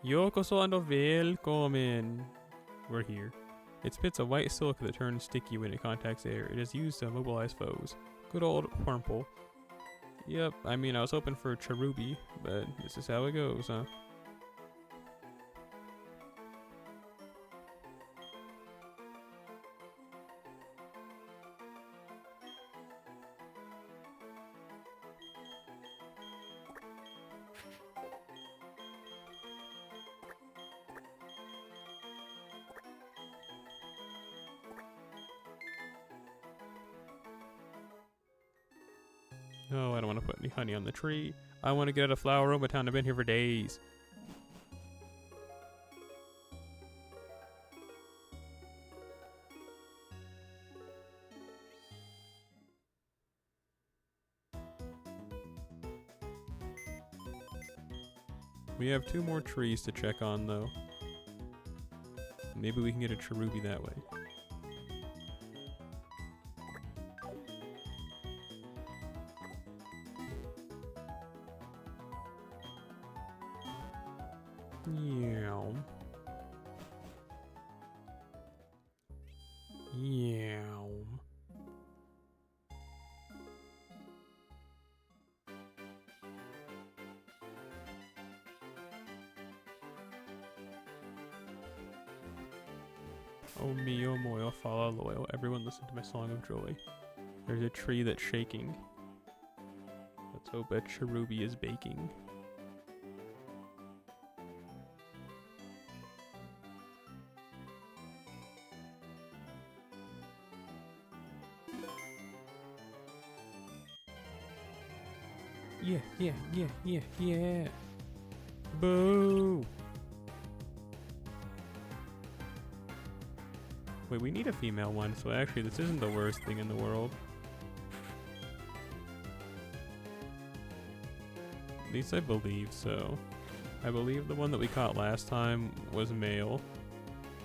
Yokoso and welcome. We're here. It spits a white silk that turns sticky when it contacts air. It is used to immobilize foes. Good old Wurmple. Yep, I mean, I was hoping for Cherubi, but this is how it goes, huh? No, I don't want to put any honey on the tree. I want to get out of Flower Roma Town. I've been here for days. We have 2 more trees to check on, though. Maybe we can get a Cherubi that way. Yeah. Yeah. Oh me, oh moil, follow loyal. Everyone listen to my song of joy. There's a tree that's shaking. Let's hope a Cherubi is baking. Yeah. Boo! Wait, we need a female one, so actually this isn't the worst thing in the world. At least I believe so. I believe the one that we caught last time was male,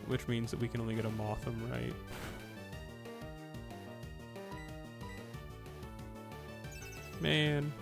which means that we can only get a Motham, right? Man.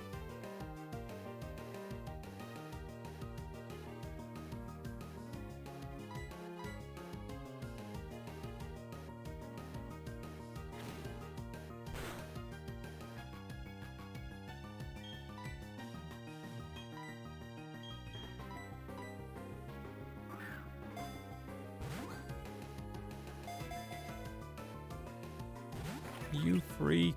You freak.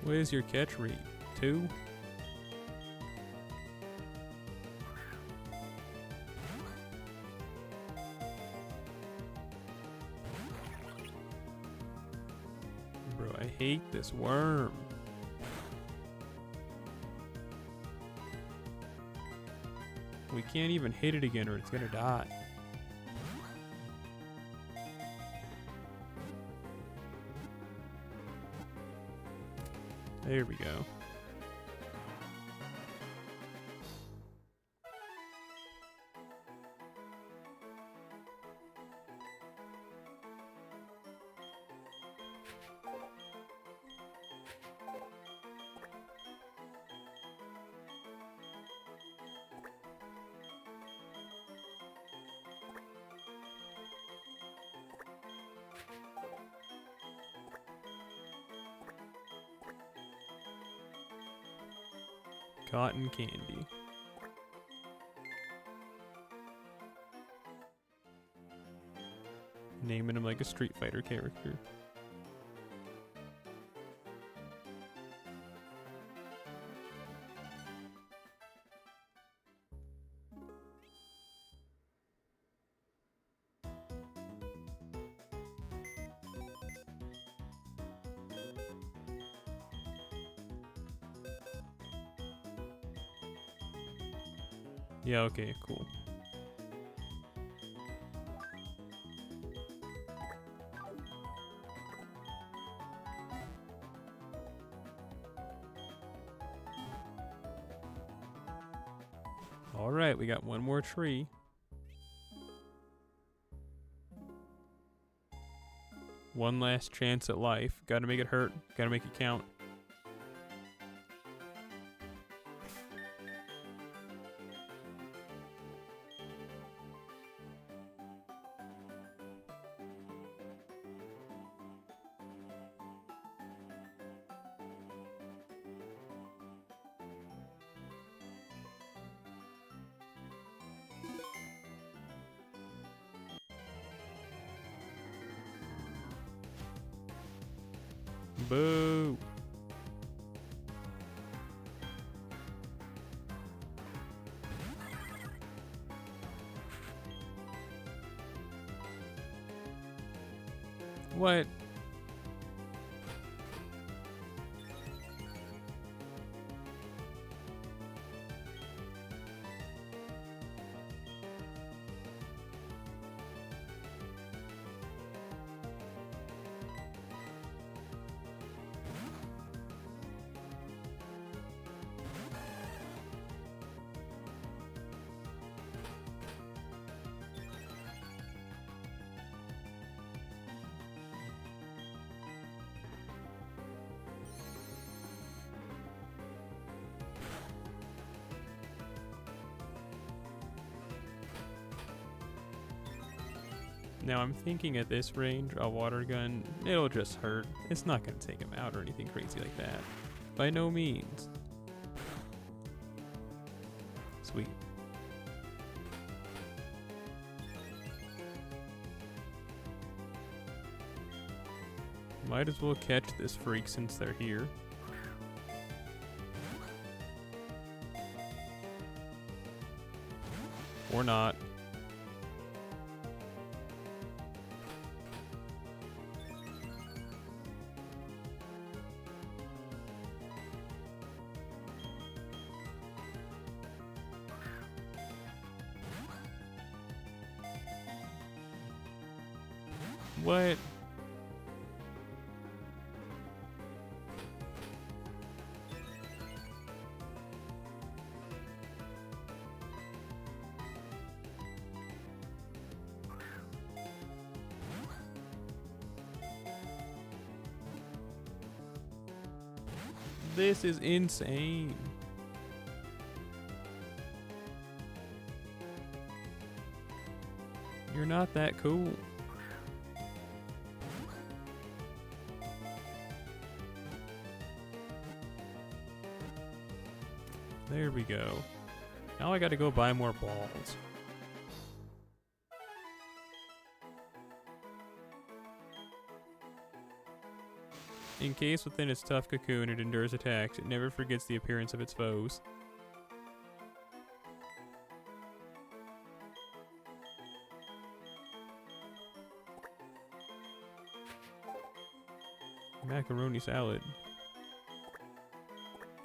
What is your catch rate? 2? Bro, I hate this worm. We can't even hit it again or it's gonna die. There we go. Cotton candy. Naming him like a Street Fighter character. Yeah, okay, cool. Alright, we got one more tree. One last chance at life. Gotta make it hurt. Gotta make it count. Boo! What? Now I'm thinking at this range, a water gun, it'll just hurt. It's not gonna take him out or anything crazy like that. By no means. Sweet. Might as well catch this freak since they're here. Or not. What? This is insane. You're not that cool. There we go. Now I gotta go buy more balls. Encased within its tough cocoon, it endures attacks. It never forgets the appearance of its foes. Macaroni salad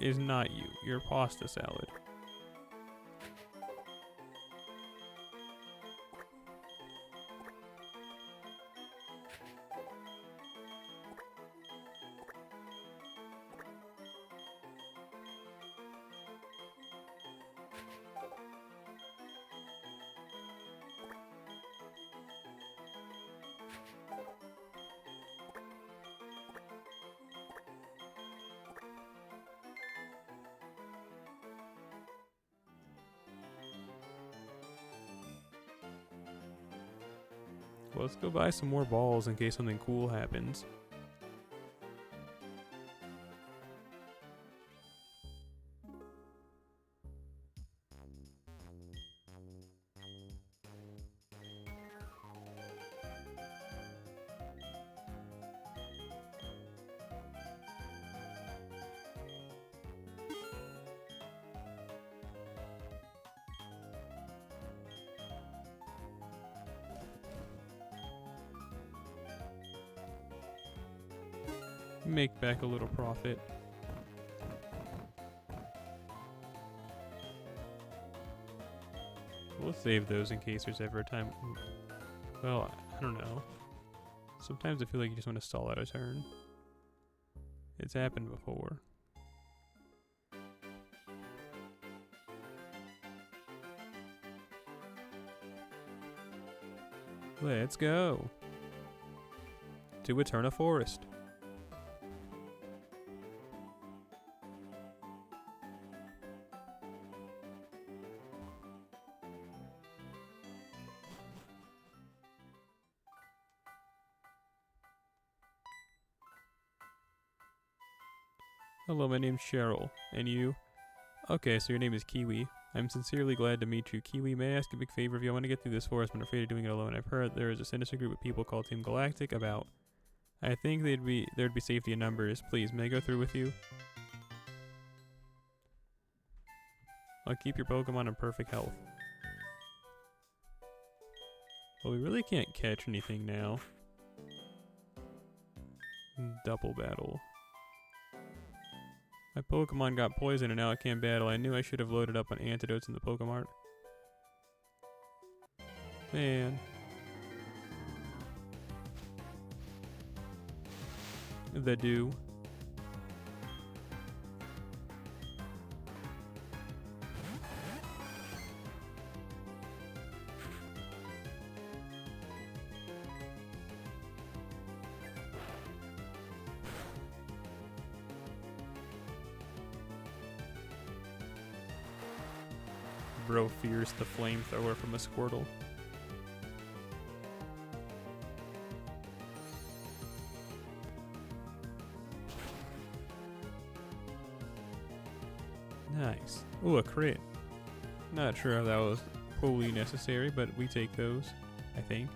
is not you. You're pasta salad. Well, let's go buy some more balls in case something cool happens. Make back a little profit. We'll save those in case there's ever a time. Well, I don't know. Sometimes I feel like you just want to stall out a turn. It's happened before. Let's go. To Eterna Forest. Hello, my name's Cheryl. And you? Okay, so your name is Kiwi. I'm sincerely glad to meet you. Kiwi, may I ask a big favor of you? I want to get through this forest, but I'm afraid of doing it alone. I've heard there is a sinister group of people called Team Galactic about. I think there'd be safety in numbers. Please, may I go through with you? I'll keep your Pokemon in perfect health. Well, we really can't catch anything now. Double battle. My Pokemon got poisoned and now I can't battle. I knew I should have loaded up on antidotes in the Pokemart. Man. The dew. Bro fears the flamethrower from a Squirtle. Nice. Ooh, a crit. Not sure if that was wholly necessary, but we take those, I think.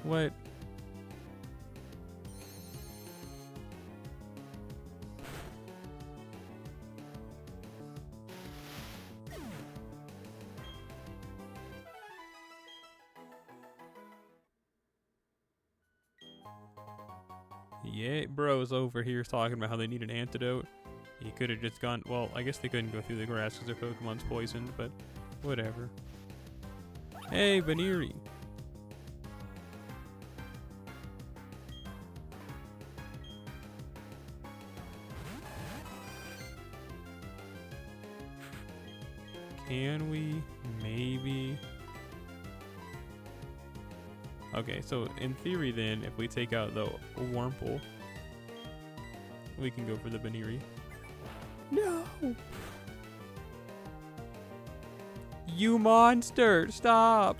What? Yeah, bro's over here talking about how they need an antidote. He could have just gone. Well, I guess they couldn't go through the grass because their Pokemon's poisoned, but whatever. Hey, Baniri. Can we maybe? Okay, so in theory then, if we take out the Wurmple, we can go for the Baniri. No! You monster! Stop!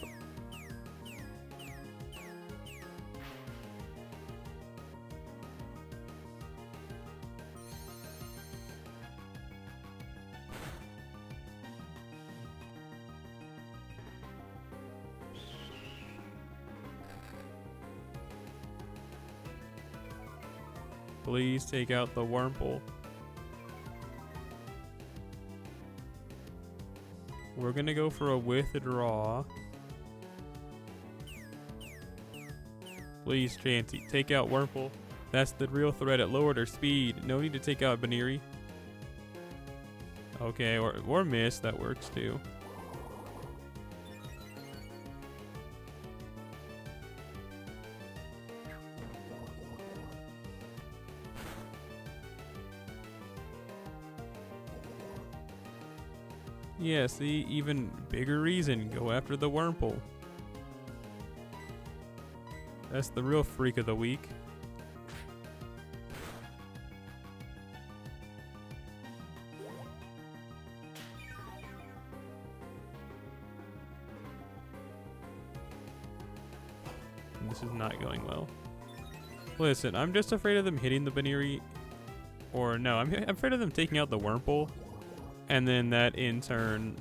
Please take out the Wurmple. We're gonna go for a withdraw. Please, Chansey, take out Wurmple. That's the real threat. It lowered our speed. No need to take out Baniri. Okay, or miss. That works too. Yeah, see, even bigger reason, go after the Wurmple. That's the real freak of the week. This is not going well. Listen, I'm just afraid of them hitting the Baniri. Or no, I'm afraid of them taking out the Wurmple. And then that in turn,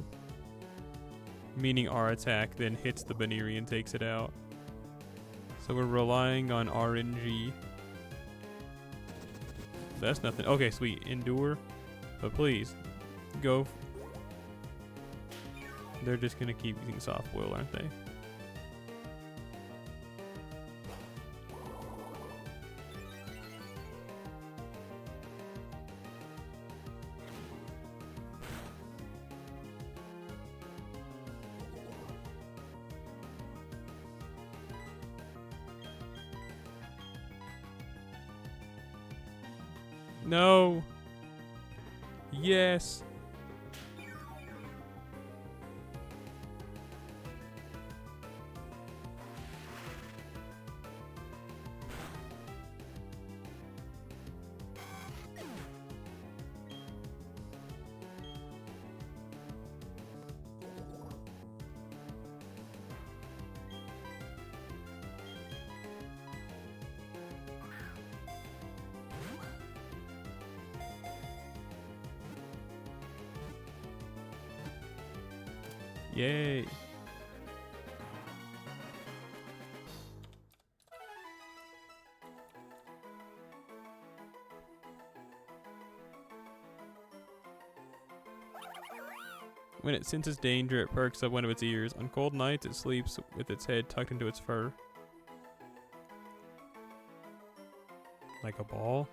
meaning our attack, then hits the Baniri and takes it out. So we're relying on RNG. That's nothing. Okay, sweet. Endure. But please, go. They're just going to keep using soft boil, aren't they? No. Yes. Yay. When it senses danger, it perks up one of its ears. On cold nights, it sleeps with its head tucked into its fur. Like a ball?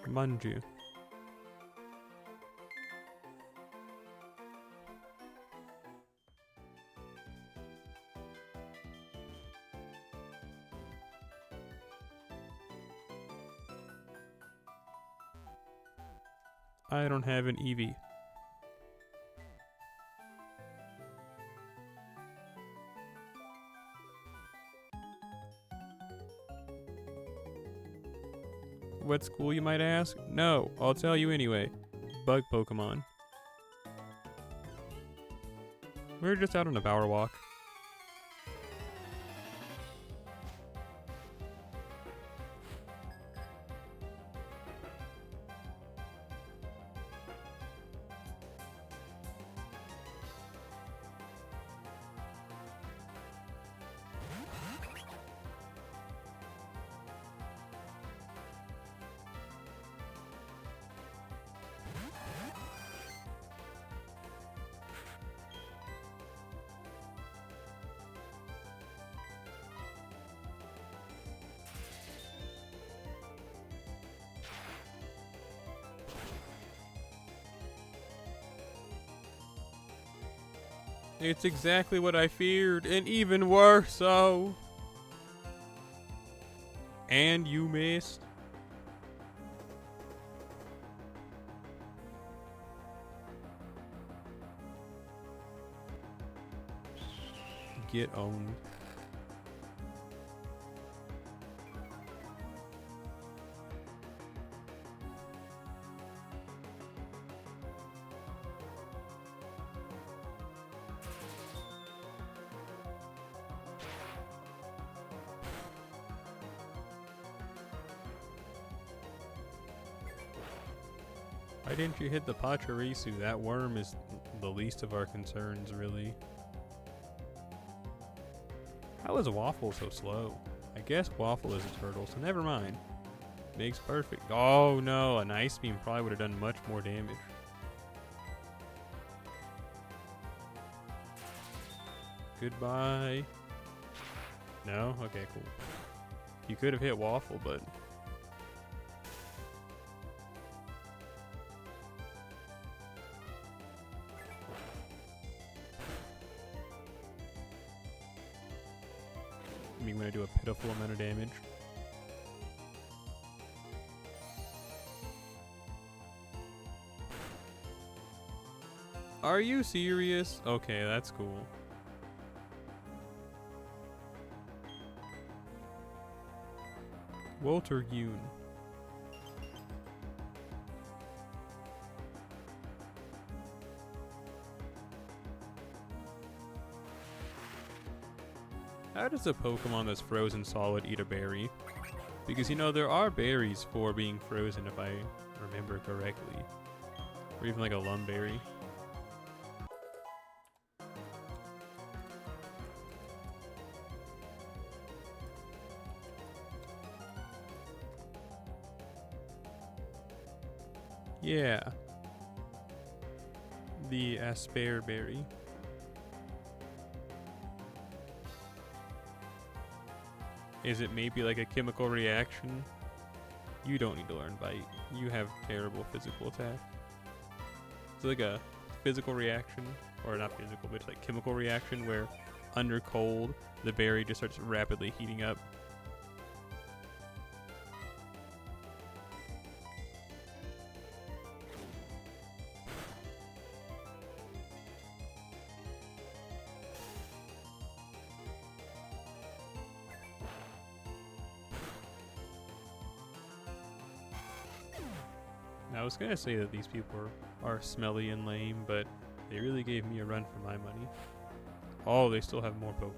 Manju. I don't have an Eevee. What school, you might ask? No, I'll tell you anyway. Bug Pokemon. We're just out on a power walk. It's exactly what I feared, and even worse so. And you missed. Get owned. Why didn't you hit the Pachirisu? That worm is the least of our concerns, really. How is Waffle so slow? I guess Waffle is a turtle, so never mind. Makes perfect. Oh no, an Ice Beam probably would have done much more damage. Goodbye. No? Okay, cool. You could have hit Waffle, but... I'm gonna do a pitiful amount of damage. Are you serious? Okay, that's cool. Walter Yoon. How does a Pokemon that's frozen solid eat a berry? Because, you know, there are berries for being frozen if I remember correctly. Or even like a Lumberry. Yeah. The Asperberry. Is it maybe like a chemical reaction? You don't need to learn bite. You have terrible physical attack. It's like a physical reaction, or not physical, but it's like chemical reaction where under cold, the berry just starts rapidly heating up. I was gonna say that these people are smelly and lame, but they really gave me a run for my money. Oh, they still have more Pokemon.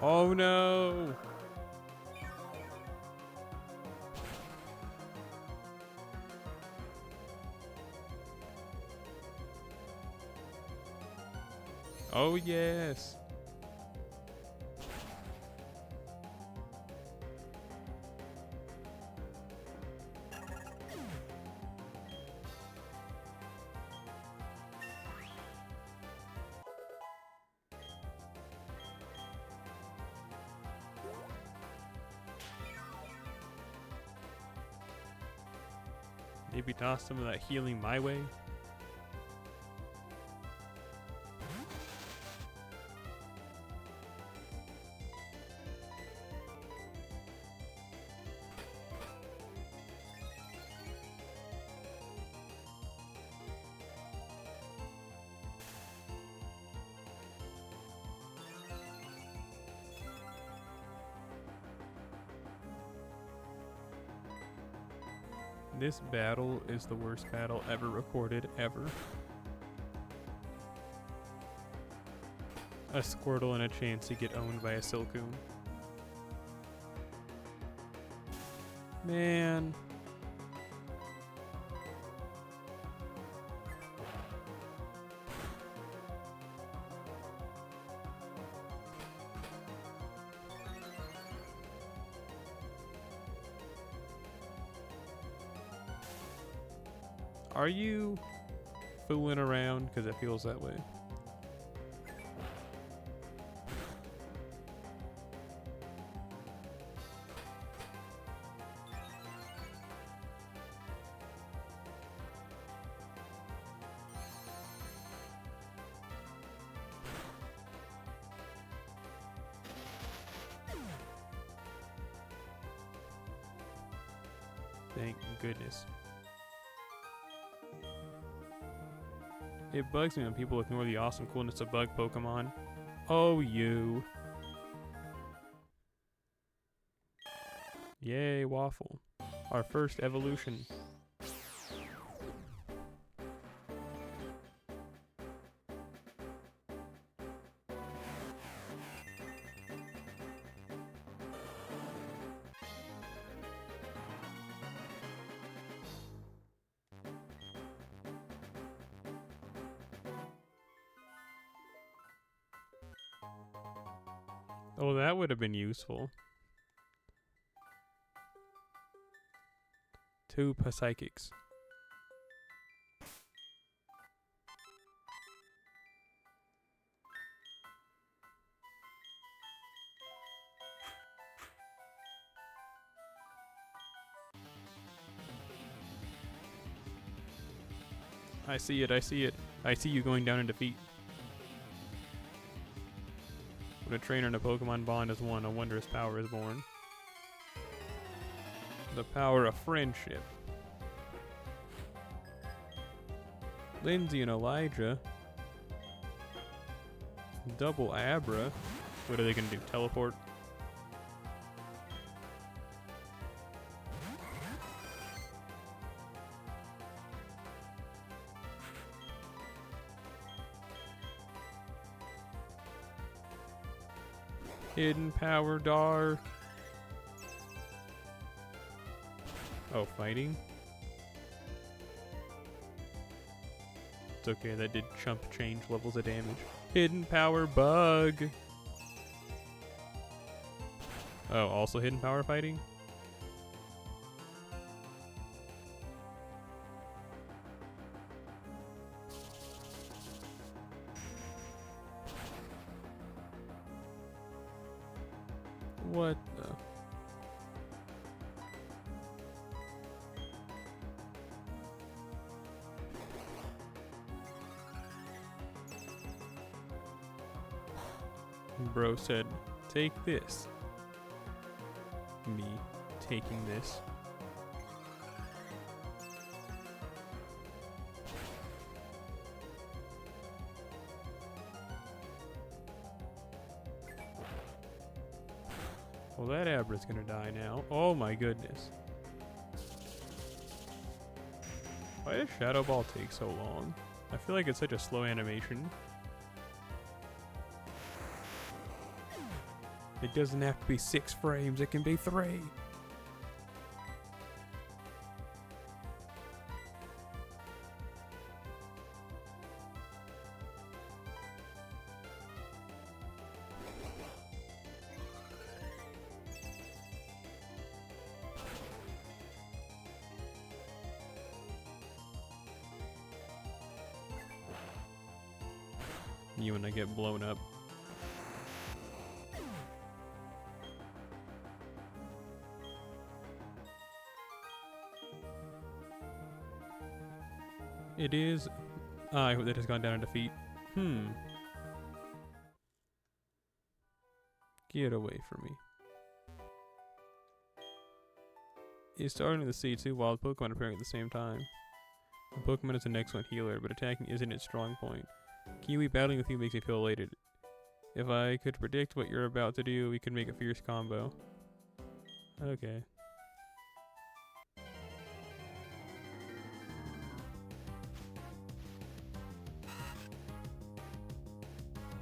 Oh no! Oh yes! Maybe toss some of that healing my way? This battle is the worst battle ever recorded, ever. A Squirtle and a chance to get owned by a Silcoon. Man. Are you fooling around? Because it feels that way. Thank goodness. It bugs me when people ignore the awesome coolness of bug Pokemon. Oh, you. Yay, Waffle. Our first evolution. Oh, that would have been useful. 2 Psychics. I see it, I see it. I see you going down in defeat. When a trainer and a Pokemon bond as one, a wondrous power is born. The power of friendship. Lindsay and Elijah. Double Abra. What are they gonna do? Teleport? Hidden power dark. Oh, fighting? It's okay, that did chump change levels of damage. Hidden power bug. Oh, also hidden power fighting? What the? Bro said, take this. Me taking this. Well, that Abra's gonna die now. Oh my goodness. Why does Shadow Ball take so long? I feel like it's such a slow animation. It doesn't have to be 6 frames, it can be 3. You and I get blown up. It is. I hope that has gone down in defeat. Get away from me. It's starting to see 2 wild Pokemon appearing at the same time. The Pokemon is an excellent healer, but attacking isn't its strong point. Kiwi battling with you makes me feel elated. If I could predict what you're about to do, we could make a fierce combo. Okay.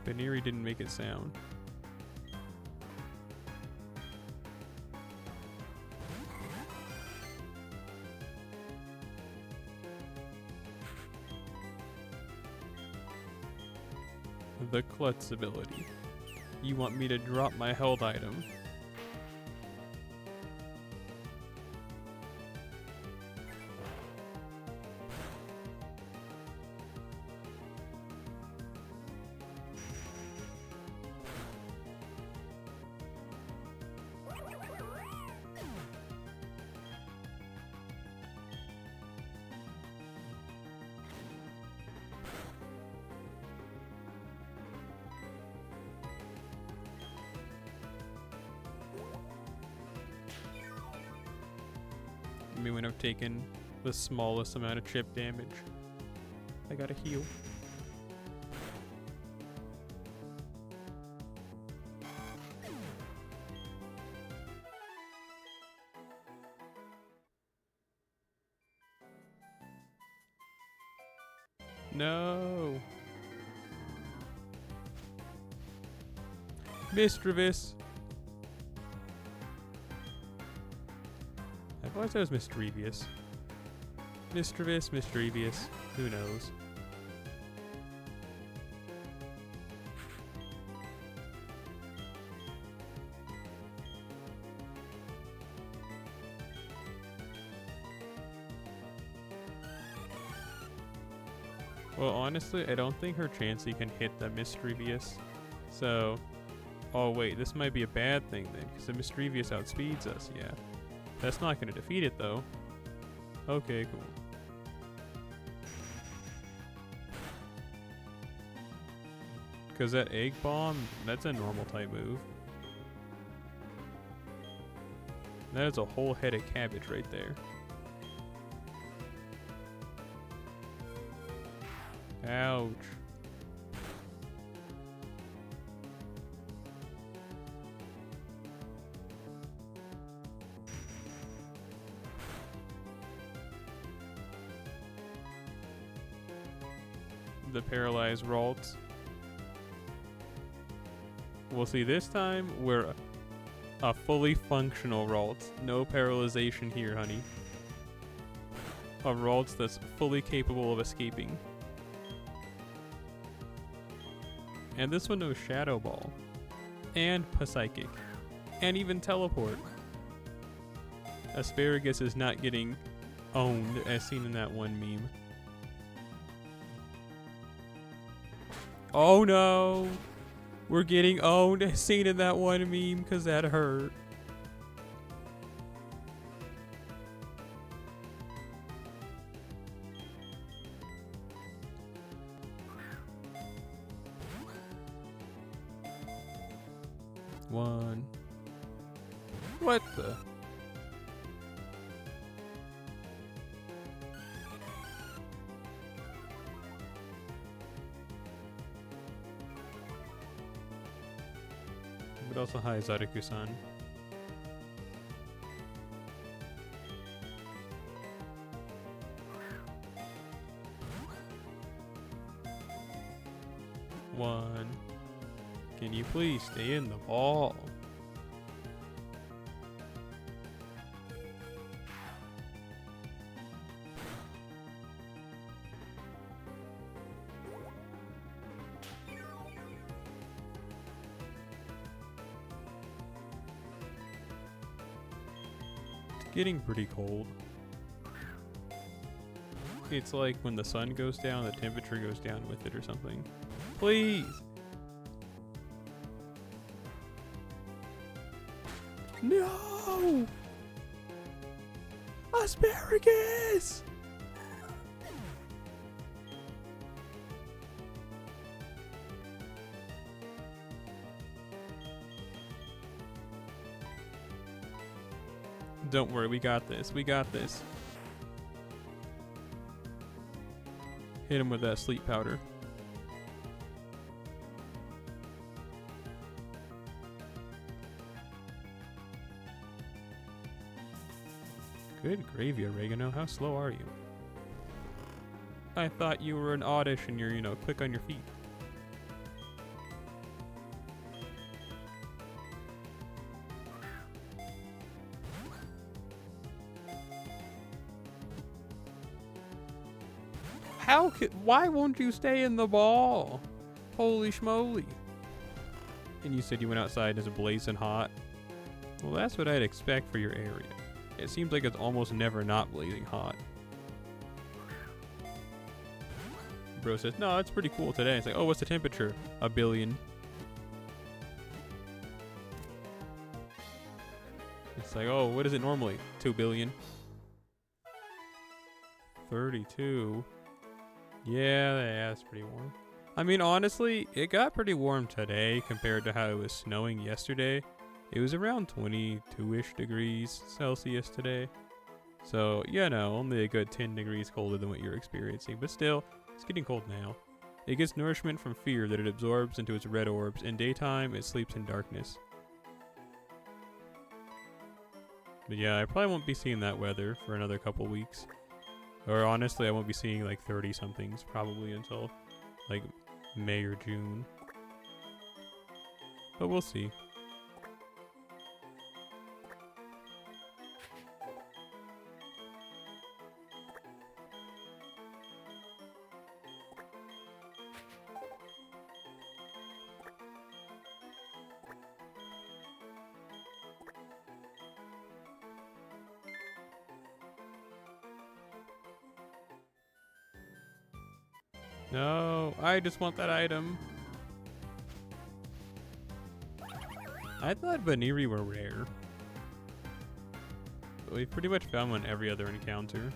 Baneri didn't make it sound. The Klutz ability. You want me to drop my held item? Me when I've taken the smallest amount of chip damage. I gotta heal. No. Mischievous. I thought it was mischievous. Mischievous. Who knows? Well, honestly, I don't think her Chansey can hit the Mischievous. So, oh wait, this might be a bad thing then, because the Mischievous outspeeds us, yeah. That's not going to defeat it though. Okay, cool. Because that Egg Bomb, that's a normal type move. That is a whole head of cabbage right there. Ouch. The paralyzed Ralts. We'll see this time we're a fully functional Ralts. No paralyzation here, honey. A Ralts that's fully capable of escaping. And this one knows Shadow Ball. And Psychic. and even teleport. Asparagus is not getting owned as seen in that one meme. Oh no! We're getting owned as seen in that one meme because that hurt. One. What the? But also, hi, Zariku-san. One. Can you please stay in the ball? It's getting pretty cold. It's like when the sun goes down, the temperature goes down with it or something. Please! No! Asparagus! Don't worry, we got this. We got this. Hit him with that sleep powder. Good gravy, Oregano. How slow are you? I thought you were an oddish and you're, quick on your feet. Why won't you stay in the ball? Holy schmoly. And you said you went outside and it's blazing hot. Well, that's what I'd expect for your area. It seems like it's almost never not blazing hot. Bro says, no, it's pretty cool today. It's like, oh, what's the temperature? 1 billion. It's like, oh, what is it normally? 2 billion. 32. Yeah, that's pretty warm. I mean, honestly, it got pretty warm today compared to how it was snowing yesterday. It was around 22-ish degrees Celsius today. So, only a good 10 degrees colder than what you're experiencing. But still, it's getting cold now. It gets nourishment from fear that it absorbs into its red orbs. In daytime, it sleeps in darkness. But yeah, I probably won't be seeing that weather for another couple weeks. Or honestly, I won't be seeing like 30-somethings probably until like May or June. But we'll see. No, I just want that item. I thought Vinegar were rare. But we've pretty much found one every other encounter.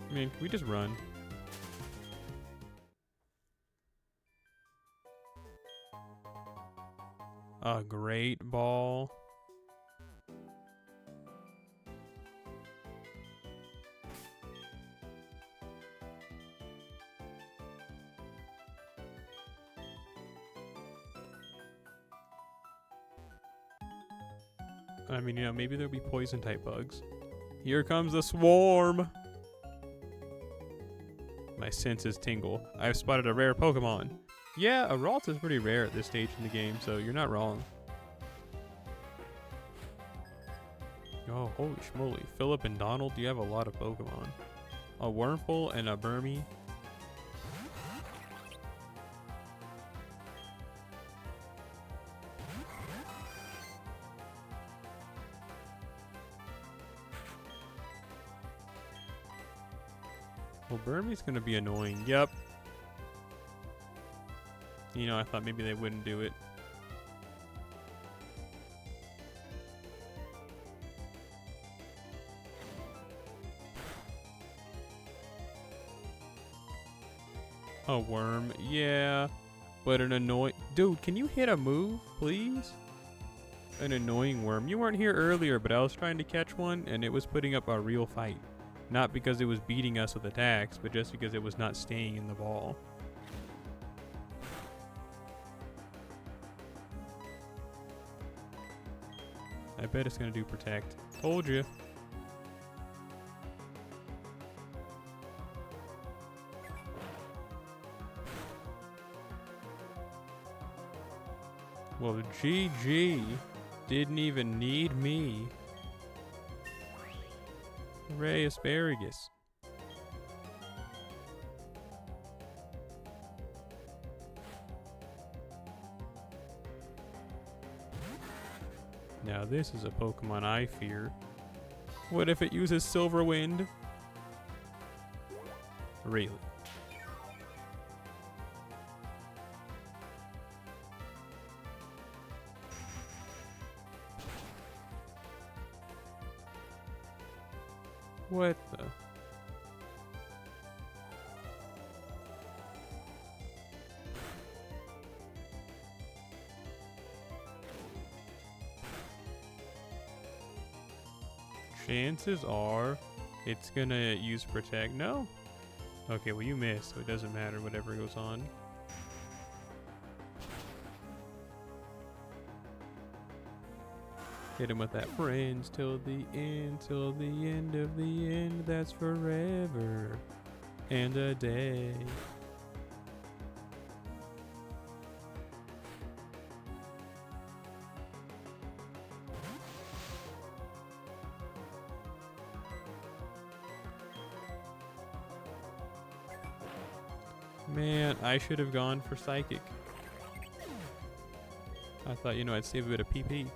I mean, can we just run? A great ball. I mean, maybe there'll be poison type bugs. Here comes the swarm. My senses tingle. I've spotted a rare Pokemon. Yeah, a Ralts is pretty rare at this stage in the game, so you're not wrong. Oh, holy schmoly. Philip and Donald, you have a lot of Pokemon. A Wurmple and a Burmy. Well, Burmese gonna be annoying. Yep. You know, I thought maybe they wouldn't do it. A worm, yeah. But an annoying... Dude, can you hit a move, please? An annoying worm. You weren't here earlier, but I was trying to catch one, and it was putting up a real fight. Not because it was beating us with attacks, but just because it was not staying in the ball. I bet it's gonna do protect. Told you. Well, GG. Didn't even need me. Hooray, asparagus. Now this is a Pokemon I fear. What if it uses Silver Wind? Really? What the? Chances are it's gonna use protect. No? Okay, well you missed, so it doesn't matter whatever goes on. Hit him with that friends till the end of the end, that's forever and a day. Man, I should have gone for Psychic. I thought, you know, I'd save a bit of PP.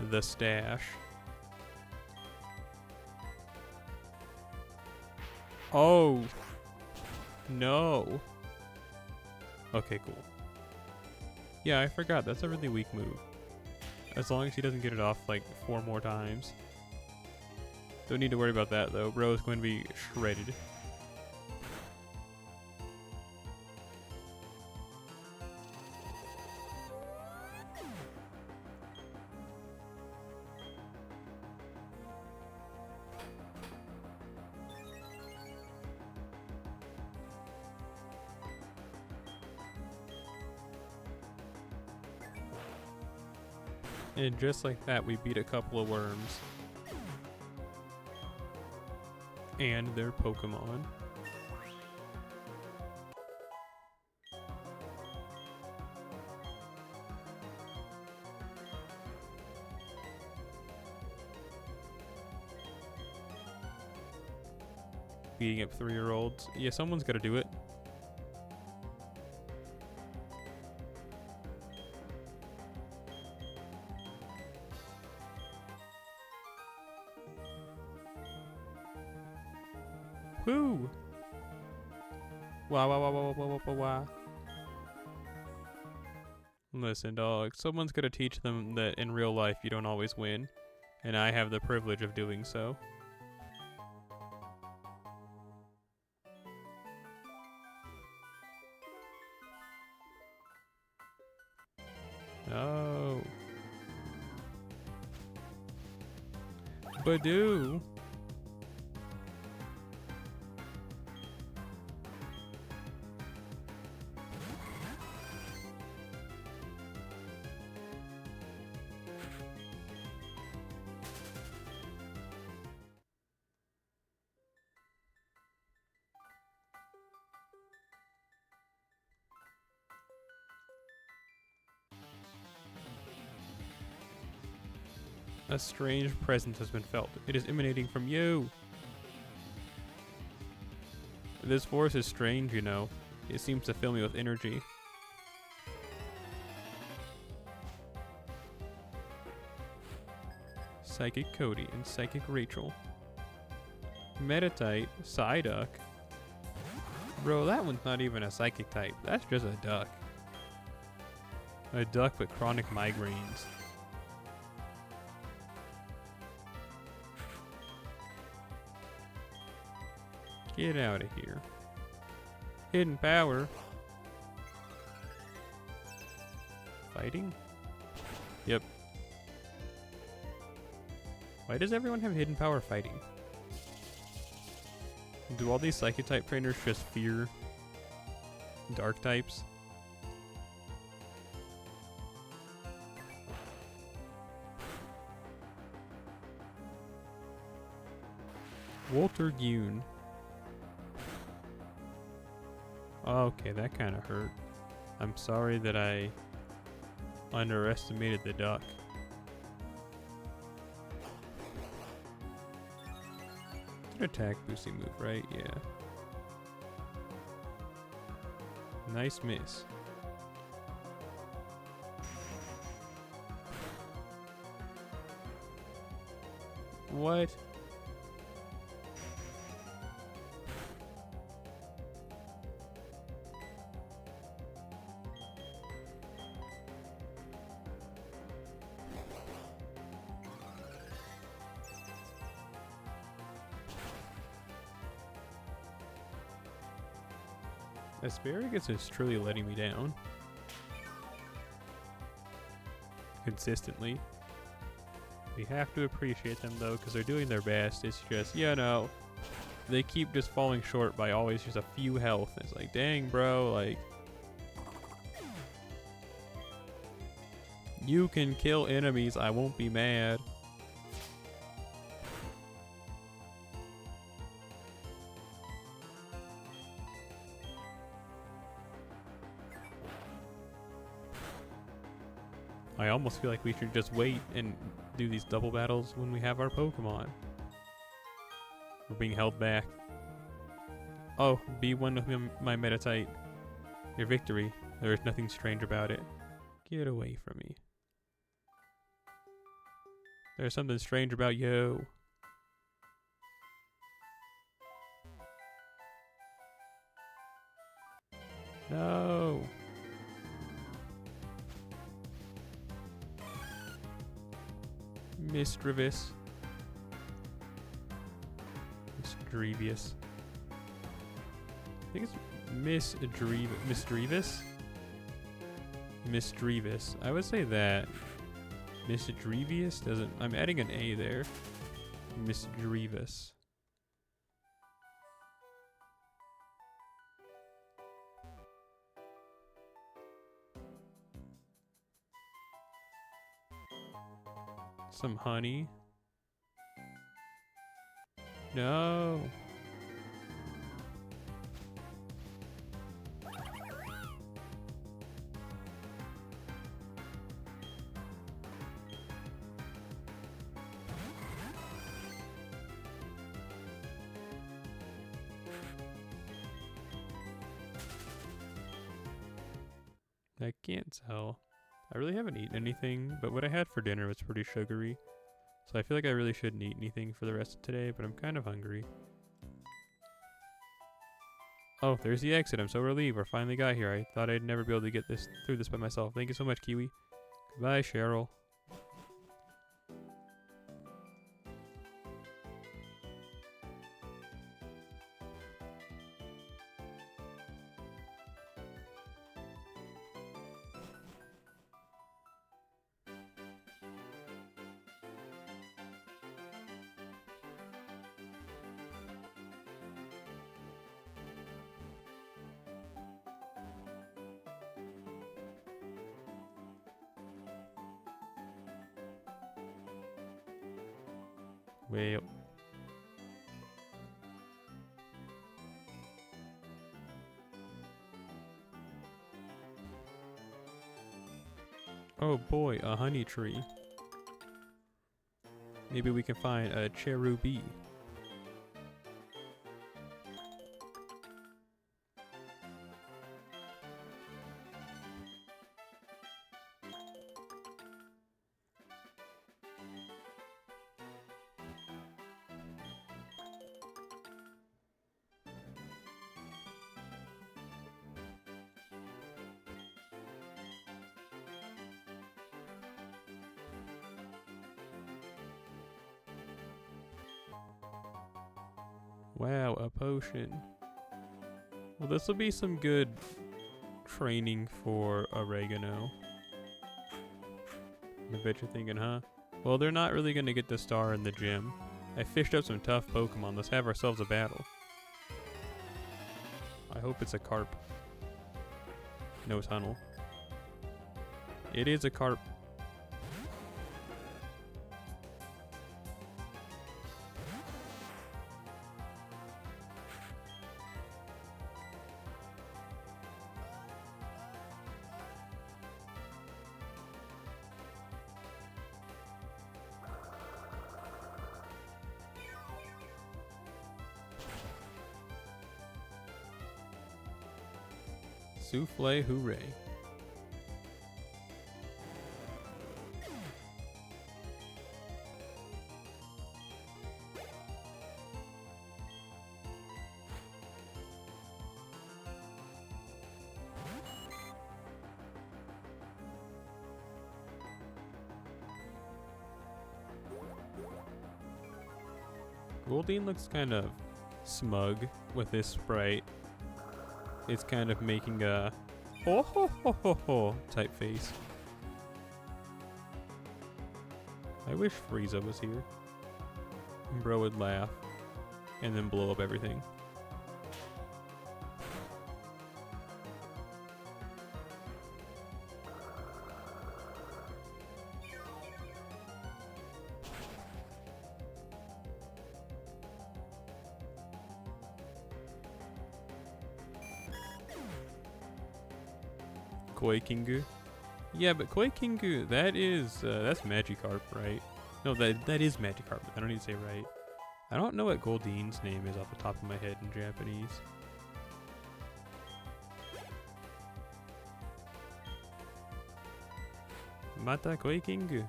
The stash. Oh. No. Okay, cool. Yeah, I forgot. That's a really weak move. As long as he doesn't get it off like 4 more times. Don't need to worry about that though. Bro is going to be shredded. And just like that, we beat a couple of worms. And their Pokemon. Beating up 3-year-olds. Yeah, someone's gotta do it. Woo! Wow, wow, wow, wow, wow, wow, wow, wow. Listen, dog, someone's gonna teach them that in real life you don't always win. And I have the privilege of doing so. Oh. Badoo. A strange presence has been felt. It is emanating from you. This force is strange, you know. It seems to fill me with energy. Psychic Cody and Psychic Rachel. Metatite, Psyduck. Bro, that one's not even a psychic type. That's just a duck. A duck with chronic migraines. Get out of here. Hidden power. Fighting? Yep. Why does everyone have hidden power fighting? Do all these psychic type trainers just fear dark types? Walter Gune. Okay, that kind of hurt. I'm sorry that I underestimated the duck. It's an attack boosting move, right? Yeah. Nice miss. What? Asparagus is truly letting me down. Consistently. We have to appreciate them though, because they're doing their best. It's just, you know, they keep just falling short by always just a few health. It's like, dang bro, like, you can kill enemies, I won't be mad. I almost feel like we should just wait and do these double battles when we have our Pokemon. We're being held back. Oh, B1 with my Metatite. Your victory. There is nothing strange about it. Get away from me. There's something strange about you. No. Misdreavus. Misdreavus. I think it's Misdreavus? Misdreavus. I would say that. Misdreavus doesn't... I'm adding an A there. Misdreavus. Some honey. No. I can't tell. I really haven't eaten anything, but what I had for dinner was pretty sugary. So I feel like I really shouldn't eat anything for the rest of today, but I'm kind of hungry. Oh, there's the exit. I'm so relieved. We finally got here. I thought I'd never be able to get through this by myself. Thank you so much, Kiwi. Goodbye, Cheryl. Way up. Oh boy, a honey tree. Maybe we can find a cherubi. Wow, a potion. Well, this will be some good training for oregano. I bet you're thinking, huh? Well, they're not really going to get the star in the gym. I fished up some tough Pokemon. Let's have ourselves a battle. I hope it's a carp. No tunnel. It is a carp. Souffle hooray. Goldeen looks kind of smug with this sprite. It's kind of making a ho ho ho ho ho type face. I wish Frieza was here. Bro would laugh and then blow up everything. Koi Kingu. Yeah, but Koi Kingu, that's Magikarp, right? No, that is Magikarp. I don't need to say right. I don't know what Goldeen's name is off the top of my head in Japanese. Mata Koi Kingu.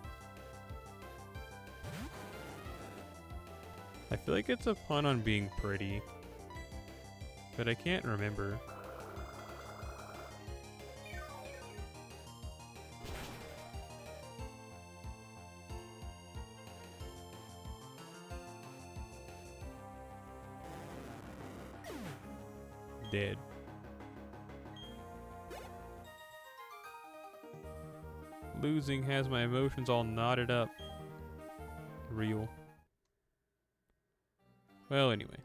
I feel like it's a pun on being pretty, but I can't remember. Dead. Losing has my emotions all knotted up. Real. Well, anyway.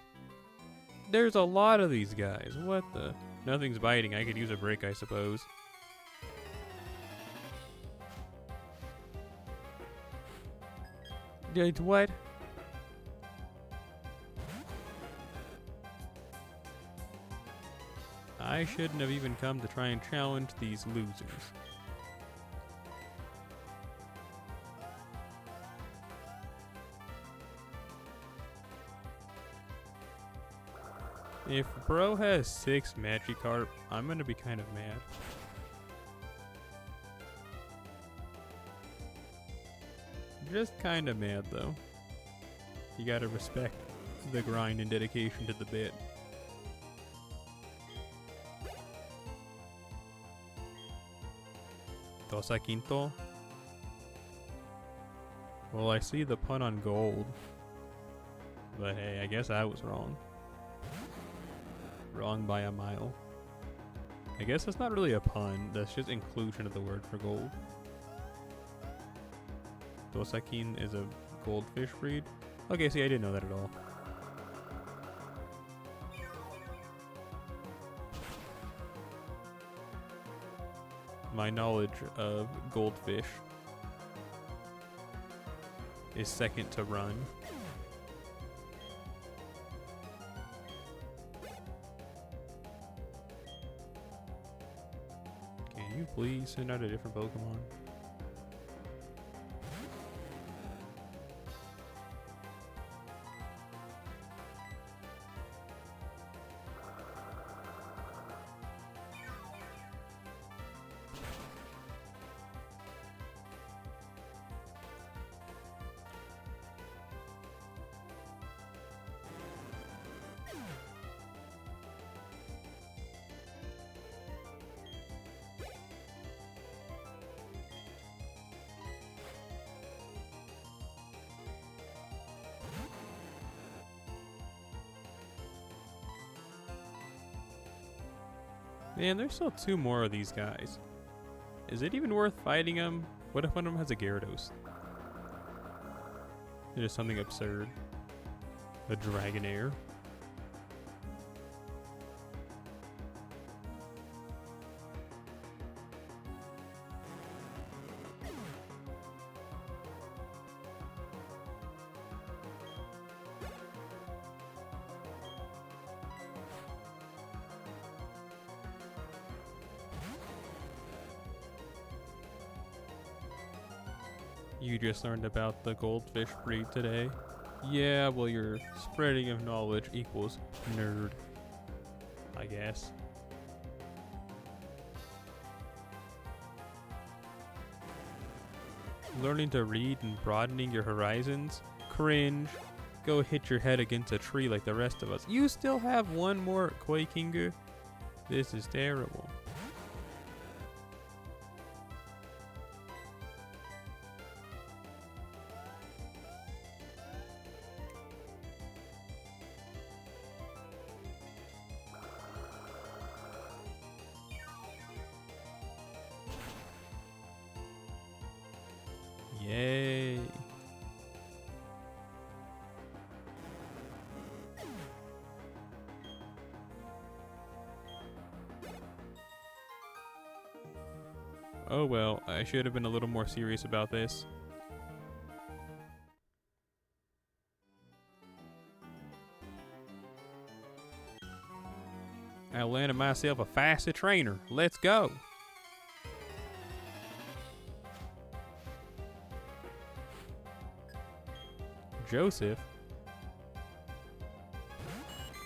There's a lot of these guys. What the? Nothing's biting. I could use a break, I suppose. What? I shouldn't have even come to try and challenge these losers. If bro has 6 Magikarp, I'm gonna be kind of mad. Just kind of mad though. You gotta respect the grind and dedication to the bit. Tosa Quinto. Well, I see the pun on gold. But hey, I guess I was wrong. Wrong by a mile. I guess that's not really a pun, that's just inclusion of the word for gold. Tosakin is a goldfish breed? Okay, see, I didn't know that at all. My knowledge of goldfish is second to run. Can you please send out a different Pokemon? Man, there's still 2 more of these guys. Is it even worth fighting them? What if one of them has a Gyarados? It is something absurd. A Dragonair. You just learned about the goldfish breed today. Yeah, well, your spreading of knowledge equals nerd, I guess. Learning to read and broadening your horizons? Cringe. Go hit your head against a tree like the rest of us. You still have one more Koi Kingu? This is terrible. Yay. Oh well, I should have been a little more serious about this. I landed myself a faster trainer. Let's go. Joseph.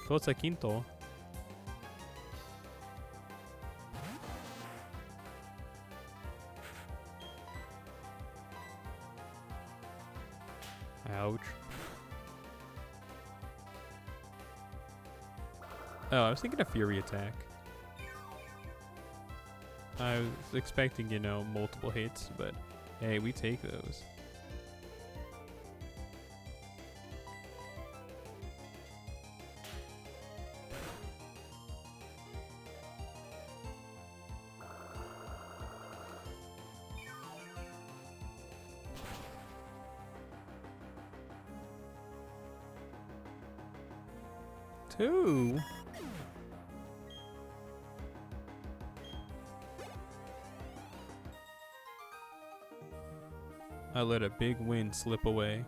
Cosa Quinto. Ouch. Oh, I was thinking of Fury Attack. I was expecting, you know, multiple hits, but hey, we take those. Two? I let a big win slip away.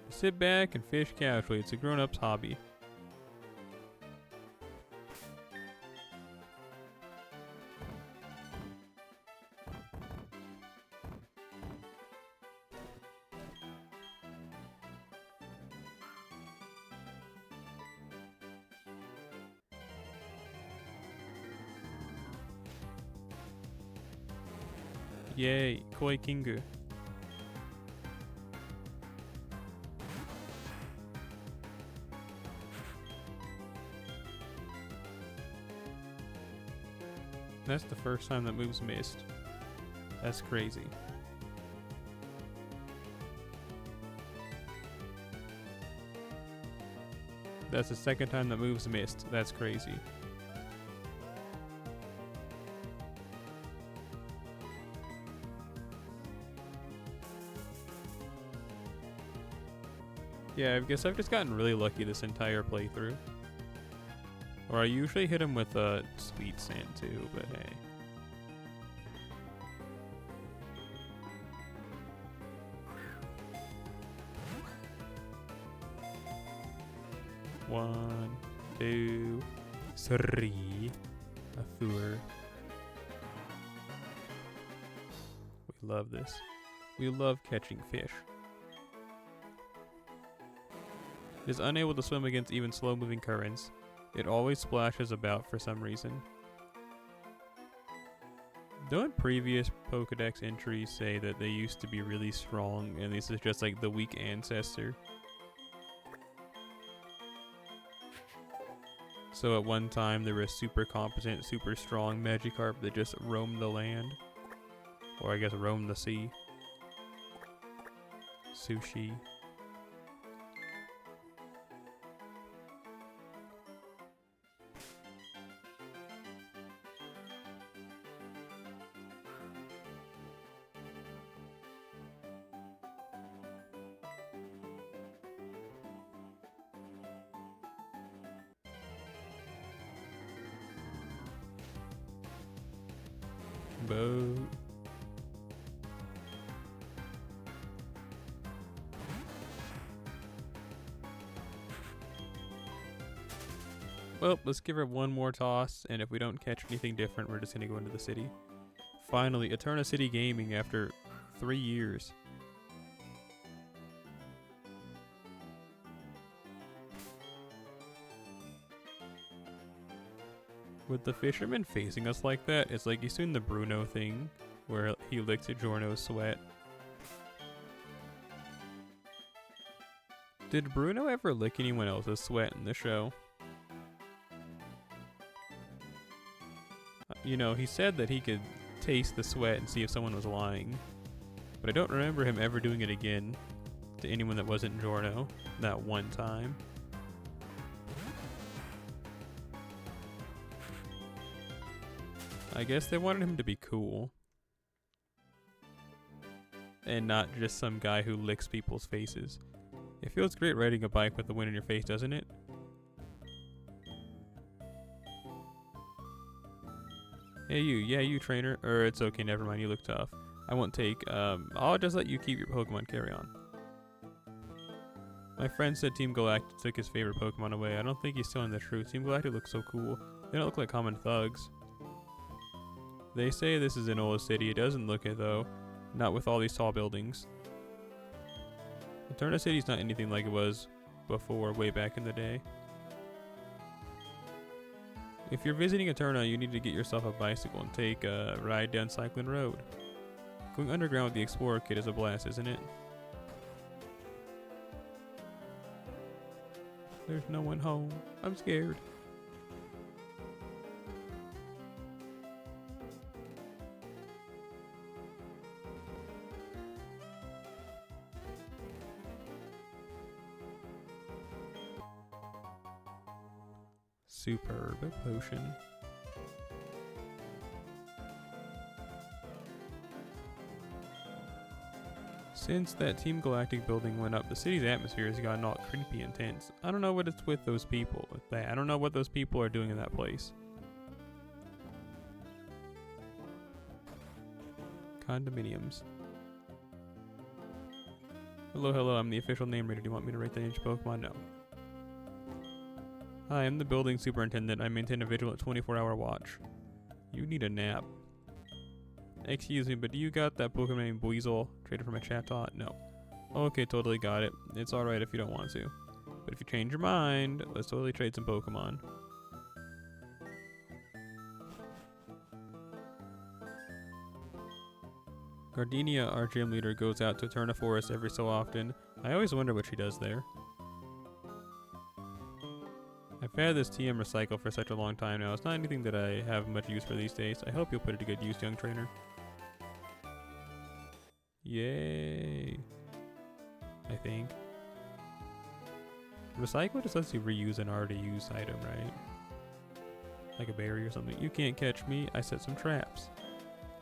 Sit back and fish casually. It's a grown-up's hobby. Yay, Koi Kingu. That's the first time that move's missed. That's crazy. That's the second time that move's missed. That's crazy. Yeah, I guess I've just gotten really lucky this entire playthrough. Or I usually hit him with a sweet sand too, but hey. One, two, three, a four. We love this. We love catching fish. It is unable to swim against even slow-moving currents. It always splashes about for some reason. Don't previous Pokedex entries say that they used to be really strong and this is just like the weak ancestor? So at one time there was super competent, super strong Magikarp that just roamed the land. Or I guess roamed the sea. Sushi. Boat. Well, let's give her one more toss, and if we don't catch anything different, we're just gonna go into the city. Finally, Eterna City Gaming after 3 years. With the fisherman facing us like that, it's like he's doing the Bruno thing, where he licked Giorno's sweat. Did Bruno ever lick anyone else's sweat in the show? You know, he said that he could taste the sweat and see if someone was lying. But I don't remember him ever doing it again to anyone that wasn't Giorno that one time. I guess they wanted him to be cool. And not just some guy who licks people's faces. It feels great riding a bike with the wind in your face, doesn't it? Hey you, yeah you trainer. It's okay, never mind, you look tough. I won't take, I'll just let you keep your Pokemon, carry on. My friend said Team Galactic took his favorite Pokemon away. I don't think he's telling the truth. Team Galactic looks so cool. They don't look like common thugs. They say this is an old city. It doesn't look it though. Not with all these tall buildings. Eterna City's not anything like it was before, way back in the day. If you're visiting Eterna, you need to get yourself a bicycle and take a ride down Cyclone Road. Going underground with the Explorer Kit is a blast, isn't it? There's no one home. I'm scared. Superb potion. Since that Team Galactic building went up, the city's atmosphere has gotten all creepy and tense. I don't know what it's with those people. I don't know what those people are doing in that place. Condominiums. Hello, hello, I'm the official name reader. Do you want me to rate the ninja Pokemon? No. Hi, I'm the building superintendent. I maintain a vigilant 24-hour watch. You need a nap. Excuse me, but do you got that Pokemon named Buizel traded from a Chatot? No. Okay, totally got it. It's alright if you don't want to. But if you change your mind, let's totally trade some Pokemon. Gardenia, our gym leader, goes out to Eterna Forest every so often. I always wonder what she does there. I've had this TM Recycle for such a long time now. It's not anything that I have much use for these days. I hope you'll put it to good use, young trainer. Yay. I think. Recycle just lets you reuse an already used item, right? Like a berry or something. You can't catch me. I set some traps.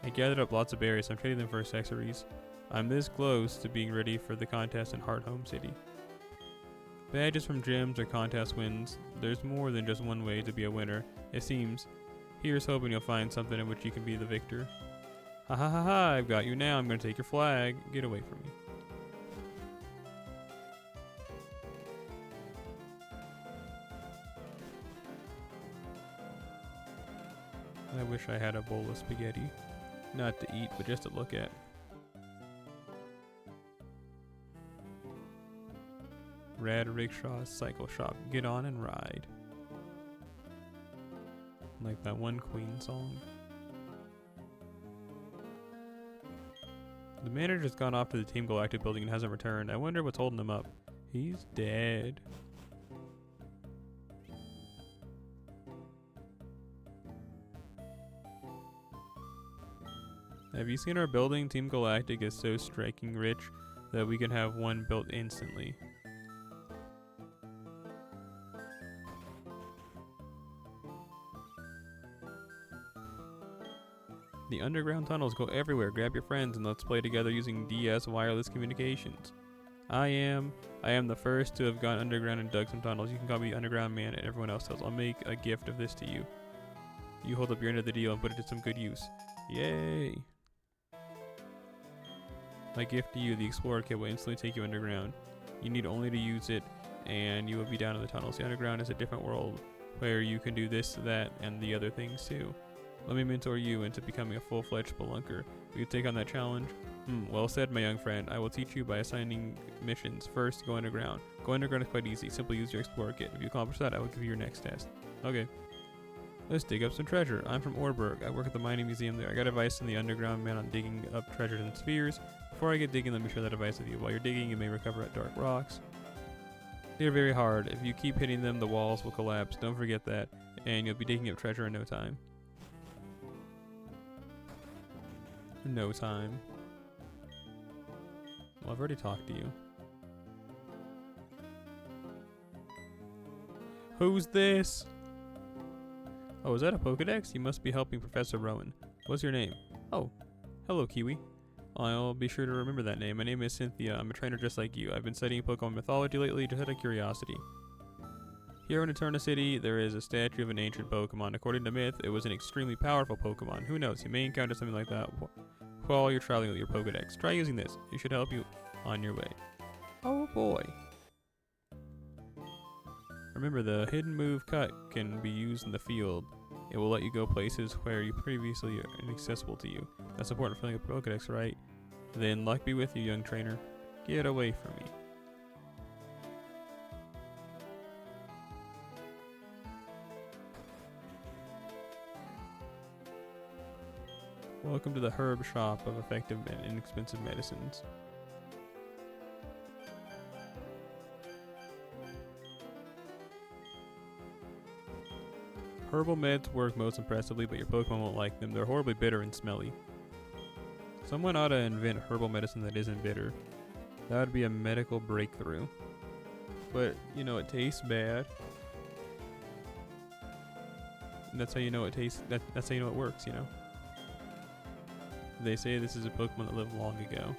I gathered up lots of berries, so I'm trading them for accessories. I'm this close to being ready for the contest in Heart Home City. Badges from gyms or contest wins. There's more than just one way to be a winner, it seems. Here's hoping you'll find something in which you can be the victor. Ha ha ha ha, I've got you now. I'm gonna take your flag. Get away from me. I wish I had a bowl of spaghetti. Not to eat, but just to look at. Rad Rickshaw Cycle Shop. Get on and ride. Like that one Queen song. The manager's gone off to the Team Galactic building and hasn't returned. I wonder what's holding him up. He's dead. Have you seen our building? Team Galactic is so striking rich that we can have one built instantly. The underground tunnels go everywhere. Grab your friends and let's play together using DS wireless communications. I am the first to have gone underground and dug some tunnels. You can call me Underground Man and everyone else does. I'll make a gift of this to you. You hold up your end of the deal and put it to some good use. Yay! My gift to you, the Explorer Kit, will instantly take you underground. You need only to use it, and you will be down in the tunnels. The underground is a different world, where you can do this, that, and the other things too. Let me mentor you into becoming a full-fledged spelunker. Will you take on that challenge? Well said, my young friend. I will teach you by assigning missions. First, go underground. Go underground is quite easy. Simply use your Explorer Kit. If you accomplish that, I will give you your next test. Okay. Let's dig up some treasure. I'm from Orberg. I work at the mining museum there. I got advice from the underground man on digging up treasures and spheres. Before I get digging, let me share that advice with you. While you're digging, you may recover at dark rocks. They're very hard. If you keep hitting them, the walls will collapse. Don't forget that. And you'll be digging up treasure in no time. No time. Well, I've already talked to you. Who's this? Oh, is that a Pokedex? You must be helping Professor Rowan. What's your name? Oh, hello, Kiwi. I'll be sure to remember that name. My name is Cynthia. I'm a trainer just like you. I've been studying Pokemon mythology lately, just out of curiosity. Here in Eterna City, there is a statue of an ancient Pokemon. According to myth, it was an extremely powerful Pokemon. Who knows? You may encounter something like that while you're traveling with your Pokedex. Try using this. It should help you on your way. Oh boy. Remember, the hidden move Cut can be used in the field. It will let you go places where you previously are inaccessible to you. That's important for filling up a Pokedex, right? Then luck be with you, young trainer. Get away from me. Welcome to the herb shop of effective and inexpensive medicines. Herbal meds work most impressively, but your Pokemon won't like them. They're horribly bitter and smelly. Someone ought to invent herbal medicine that isn't bitter. That would be a medical breakthrough. But, you know, it tastes bad. And that's how you know it tastes. That's how you know it works, you know. They say this is a Pokemon that lived long ago.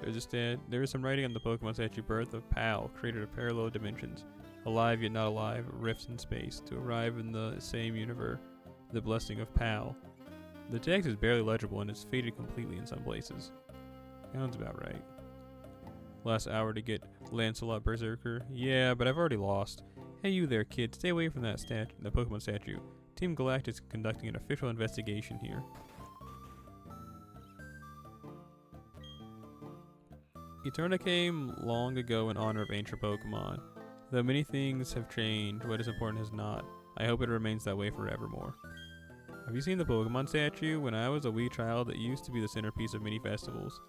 There is some writing on the Pokemon statue. Birth of Pal, created of parallel dimensions. Alive yet not alive, rifts in space. To arrive in the same universe, the blessing of Pal. The text is barely legible and is faded completely in some places. Sounds about right. Last hour to get Lancelot Berserker. Yeah, but I've already lost. Hey you there, kid. Stay away from that the Pokemon statue. Team Galactic is conducting an official investigation here. Eterna came long ago in honor of ancient Pokemon. Though many things have changed, what is important has not. I hope it remains that way forevermore. Have you seen the Pokemon statue? When I was a wee child, it used to be the centerpiece of many festivals.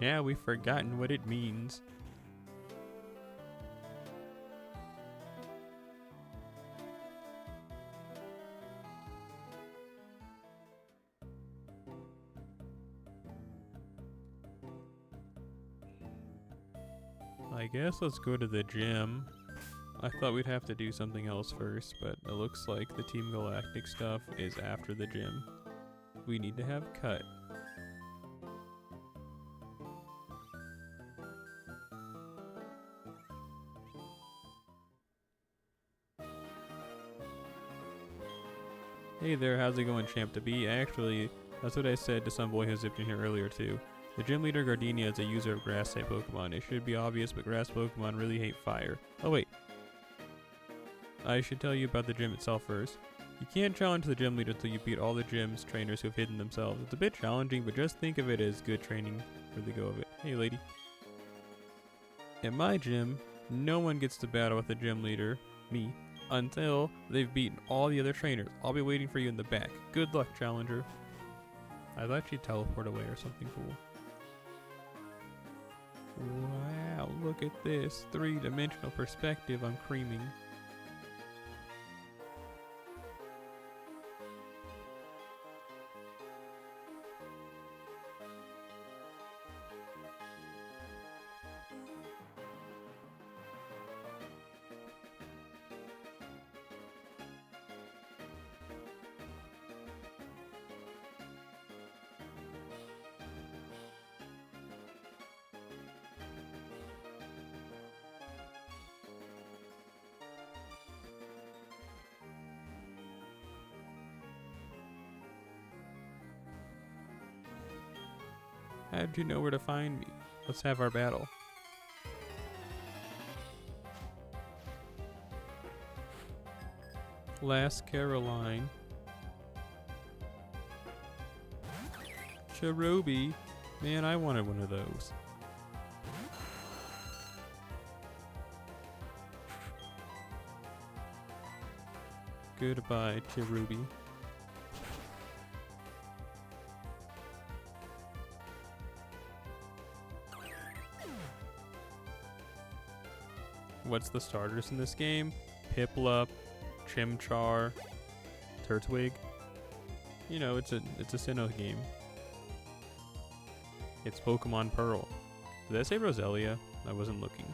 Yeah, we've forgotten what it means. I guess let's go to the gym. I thought we'd have to do something else first, but it looks like the Team Galactic stuff is after the gym. We need to have Cut. Hey there, how's it going, Champ to be? Actually, that's what I said to some boy who zipped in here earlier too. The gym leader Gardenia is a user of grass-type Pokemon. It should be obvious, but grass Pokemon really hate fire. Oh wait. I should tell you about the gym itself first. You can't challenge the gym leader until you beat all the gym's trainers who have hidden themselves. It's a bit challenging, but just think of it as good training for the go of it. Hey lady. At my gym, no one gets to battle with the gym leader, me, until they've beaten all the other trainers. I'll be waiting for you in the back. Good luck, challenger. I thought she'd teleport away or something cool. Wow, look at this. 3-dimensional perspective, I'm creaming. How'd you know where to find me? Let's have our battle. Last Caroline. Cherubi. Man, I wanted one of those. Goodbye, Cherubi. What's the starters in this game? Piplup, Chimchar, Turtwig. You know, it's a Sinnoh game. It's Pokemon Pearl. Did I say Roselia? I wasn't looking.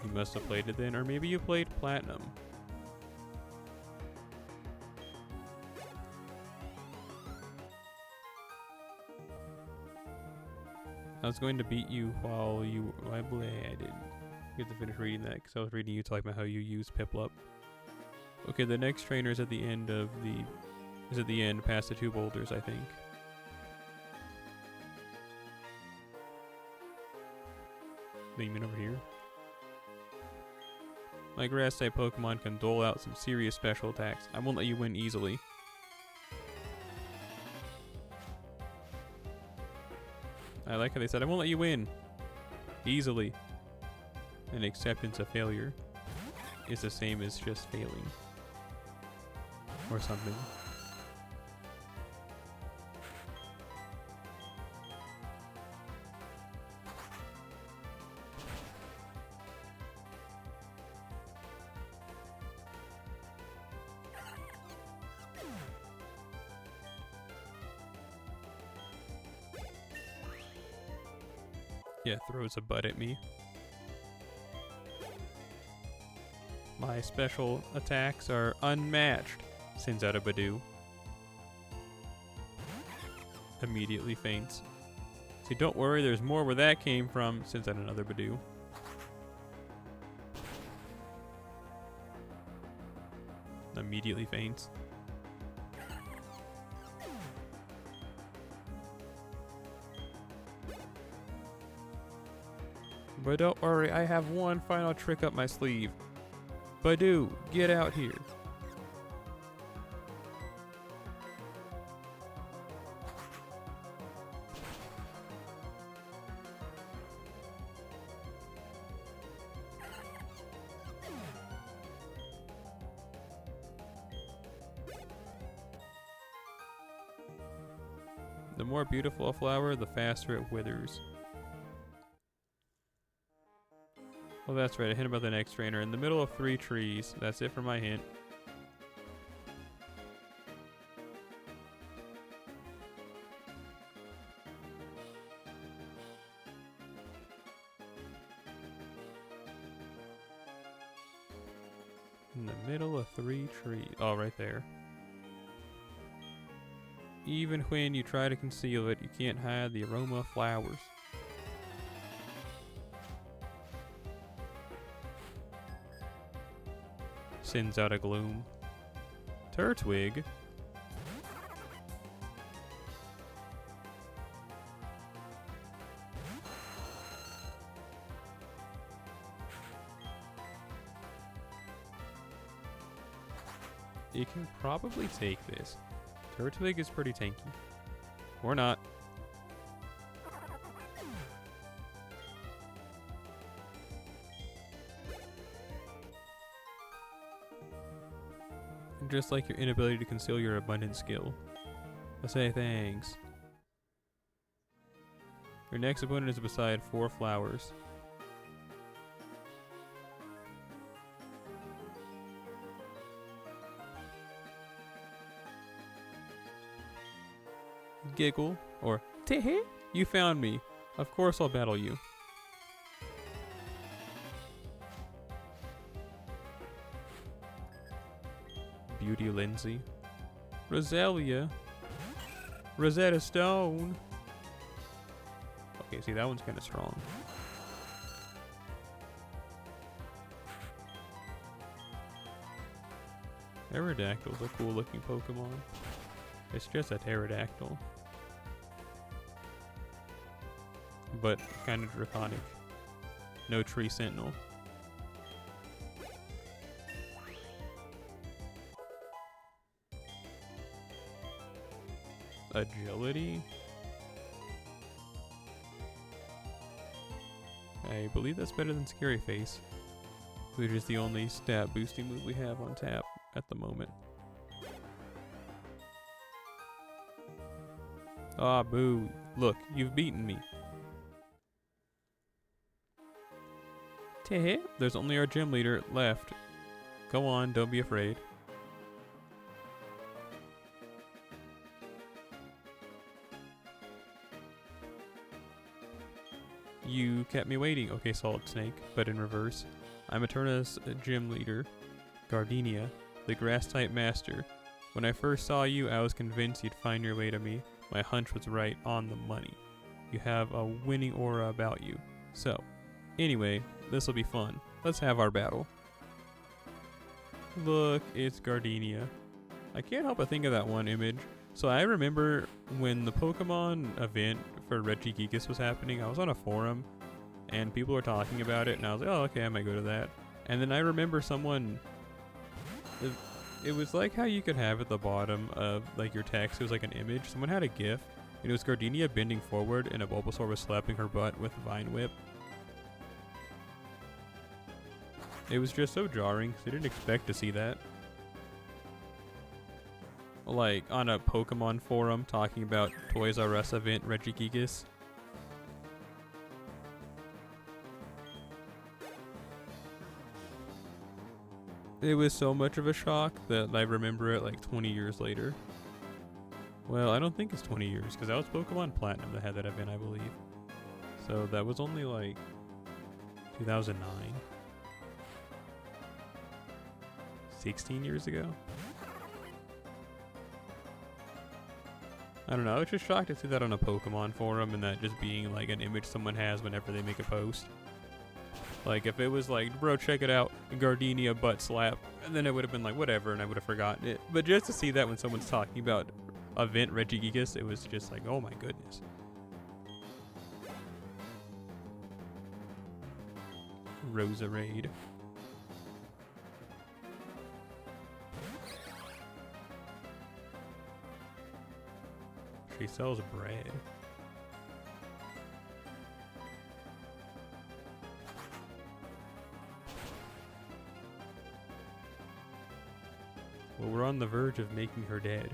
You must have played it then, or maybe you played Platinum. I was going to beat you while you... I didn't get to finish reading that because I was reading you talking about how you use Piplup. Okay, the next trainer is at the end of the... is at the end past the two boulders, I think. You mean over here? My grass type Pokemon can dole out some serious special attacks. I won't let you win easily. I like how they said, I won't let you win easily. And acceptance of failure is the same as just failing. Or something. Yeah, throws a butt at me. My special attacks are unmatched. Sends out a Badoo. Immediately faints. See, don't worry, there's more where that came from. Sends out another Badoo. Immediately faints. But don't worry, I have one final trick up my sleeve. Badoo, get out here. The more beautiful a flower, the faster it withers. Well, that's right. A hint about the next trainer. In the middle of 3 trees. That's it for my hint. In the middle of 3 trees. Oh, right there. Even when you try to conceal it, you can't hide the aroma of flowers. Sends out a gloom. Turtwig. You can probably take this. Turtwig is pretty tanky. Or not. Just like your inability to conceal your abundant skill. I say thanks. Your next opponent is beside 4 flowers. Giggle, or Tehe, you found me. Of course I'll battle you. Beauty Lindsay. Roselia. Rosetta Stone. Okay, see, that one's kind of strong. Aerodactyl's a cool looking Pokemon. It's just a pterodactyl. But kind of draconic. No tree sentinel. Agility? I believe that's better than Scary Face, which is the only stat boosting move we have on tap at the moment. Ah, boo. Look, you've beaten me. Teh, there's only our gym leader left. Go on, don't be afraid. You kept me waiting. Okay, Solid Snake, but in reverse. I'm Eterna's gym leader, Gardenia, the grass-type master. When I first saw you, I was convinced you'd find your way to me. My hunch was right on the money. You have a winning aura about you. So, anyway, this'll be fun. Let's have our battle. Look, it's Gardenia. I can't help but think of that one image. So I remember when the Pokemon event for Regigigas was happening, I was on a forum and people were talking about it and I was like, oh, okay, I might go to that. And then I remember someone, it was like how you could have at the bottom of like your text, it was like an image. Someone had a GIF and it was Gardenia bending forward and a Bulbasaur was slapping her butt with Vine Whip. It was just so jarring because I didn't expect to see that. Like on a Pokemon forum talking about Toys R Us event Regigigas. It was so much of a shock that I remember it like 20 years later. Well, I don't think it's 20 years because that was Pokemon Platinum that had that event, I believe. So that was only like 2009. 16 years ago? I don't know, I was just shocked to see that on a Pokemon forum and that just being like an image someone has whenever they make a post. Like if it was like, bro, check it out, Gardenia butt slap, and then it would have been like, whatever, and I would have forgotten it. But just to see that when someone's talking about event Regigigas, it was just like, oh my goodness. Roserade. She sells bread. Well, we're on the verge of making her dead.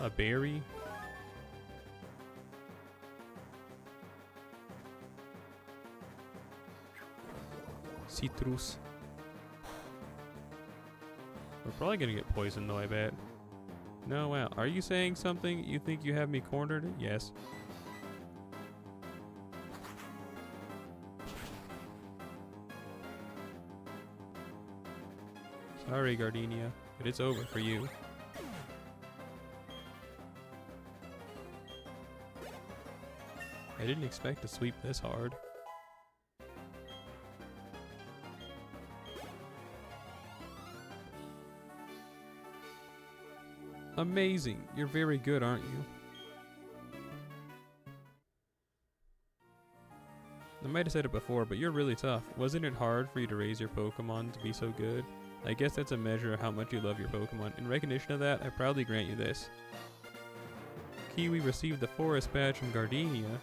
A berry? Citrus. We're probably gonna get poisoned though, I bet. No, wow. Are you saying something? You think you have me cornered? Yes. Sorry, Gardenia, but it's over for you. I didn't expect to sweep this hard. Amazing. You're very good, aren't you? I might have said it before, but you're really tough. Wasn't it hard for you to raise your Pokemon to be so good? I guess that's a measure of how much you love your Pokemon. In recognition of that, I proudly grant you this. Kiwi received the Forest Badge from Gardenia.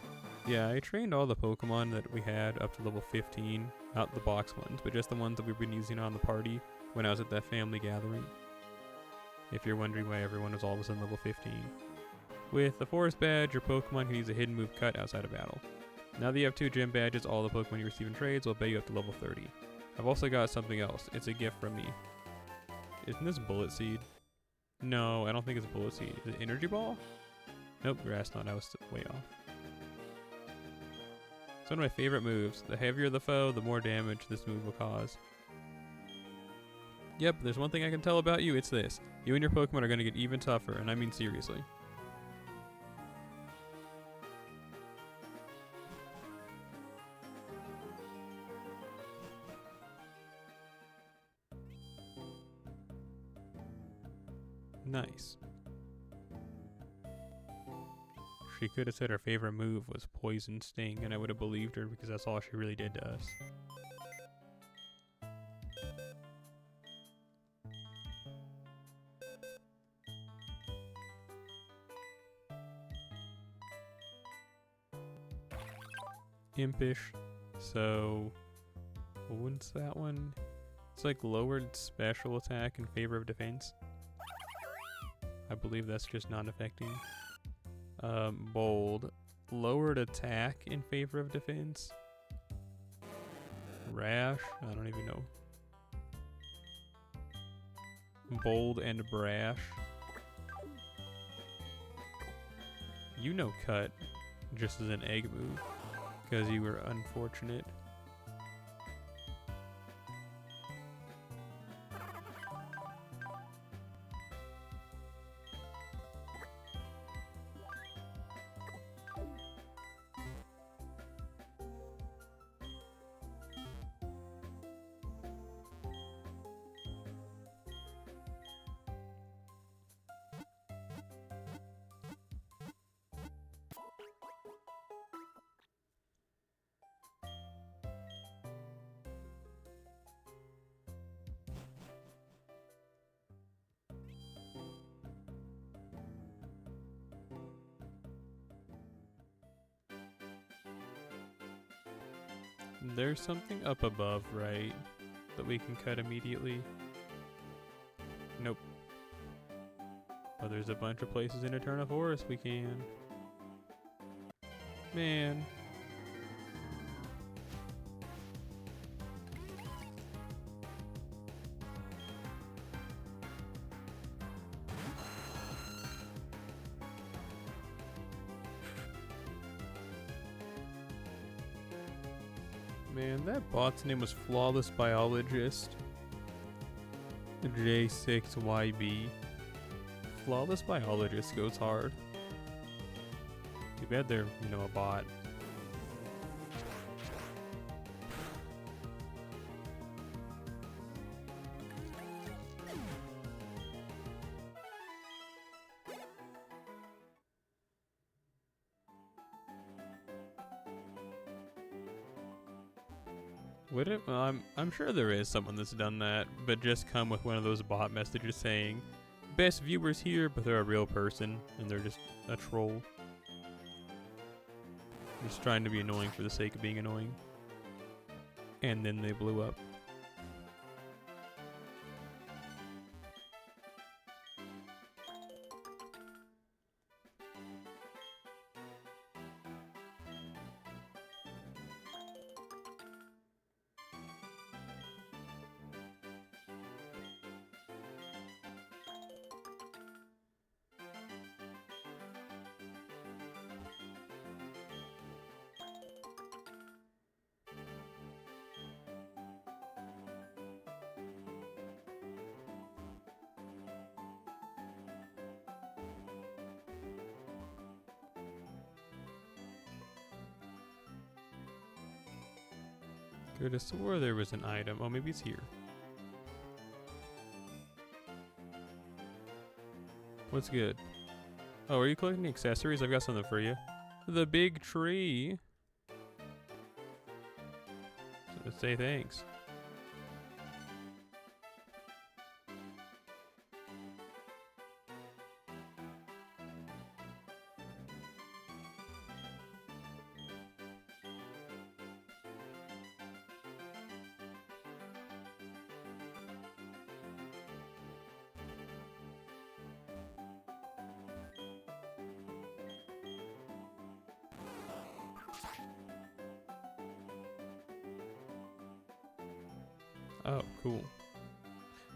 Yeah, I trained all the Pokemon that we had up to level 15. Not the box ones, but just the ones that we've been using on the party when I was at that family gathering. If you're wondering why everyone was all of a sudden level 15. With the Forest Badge, your Pokemon can use a hidden move cut outside of battle. Now that you have 2 gym badges, all the Pokemon you receive in trades will bet you up to level 30. I've also got something else. It's a gift from me. Isn't this Bullet Seed? No, I don't think it's Bullet Seed. Is it Energy Ball? Nope, Grass Knot. I was way off. It's one of my favorite moves. The heavier the foe, the more damage this move will cause. Yep, there's one thing I can tell about you, it's this. You and your Pokemon are going to get even tougher, and I mean seriously. Nice. She could have said her favorite move was Poison Sting, and I would have believed her because that's all she really did to us. Impish. So, what's that one? It's like lowered special attack in favor of defense. I believe that's just non-affecting. Bold. Lowered attack in favor of defense. Rash? I don't even know. Bold and brash. You know cut. Just as an egg move. Because you were unfortunate. There's something up above, right? That we can cut immediately. Nope. Oh, there's a bunch of places in Eterna Forest we can. Man. Man, that bot's name was Flawless Biologist. J6YB. Flawless Biologist goes hard. Too bad they're, a bot. Would it? Well, I'm sure there is someone that's done that, but just come with one of those bot messages saying, best viewers here, but they're a real person, and they're just a troll. Just trying to be annoying for the sake of being annoying. And then they blew up. Could have swore there was an item. Oh, maybe it's here. What's good? Oh, are you collecting accessories? I've got something for you. The big tree. So say thanks. Oh, cool.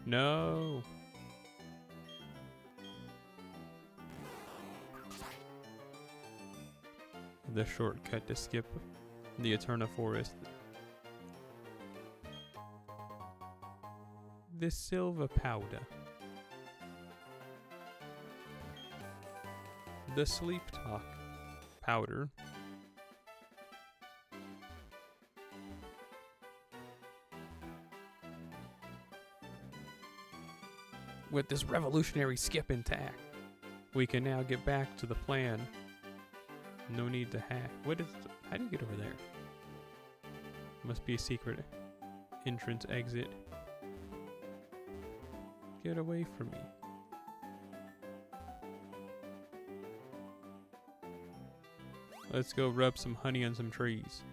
No. The shortcut to skip the Eterna Forest. The Silver Powder. The Sleep Talk Powder. With this revolutionary skip intact, we can now get back to the plan. No need to hack. How do you get over there? Must be a secret entrance exit. Get away from me. Let's go rub some honey on some trees.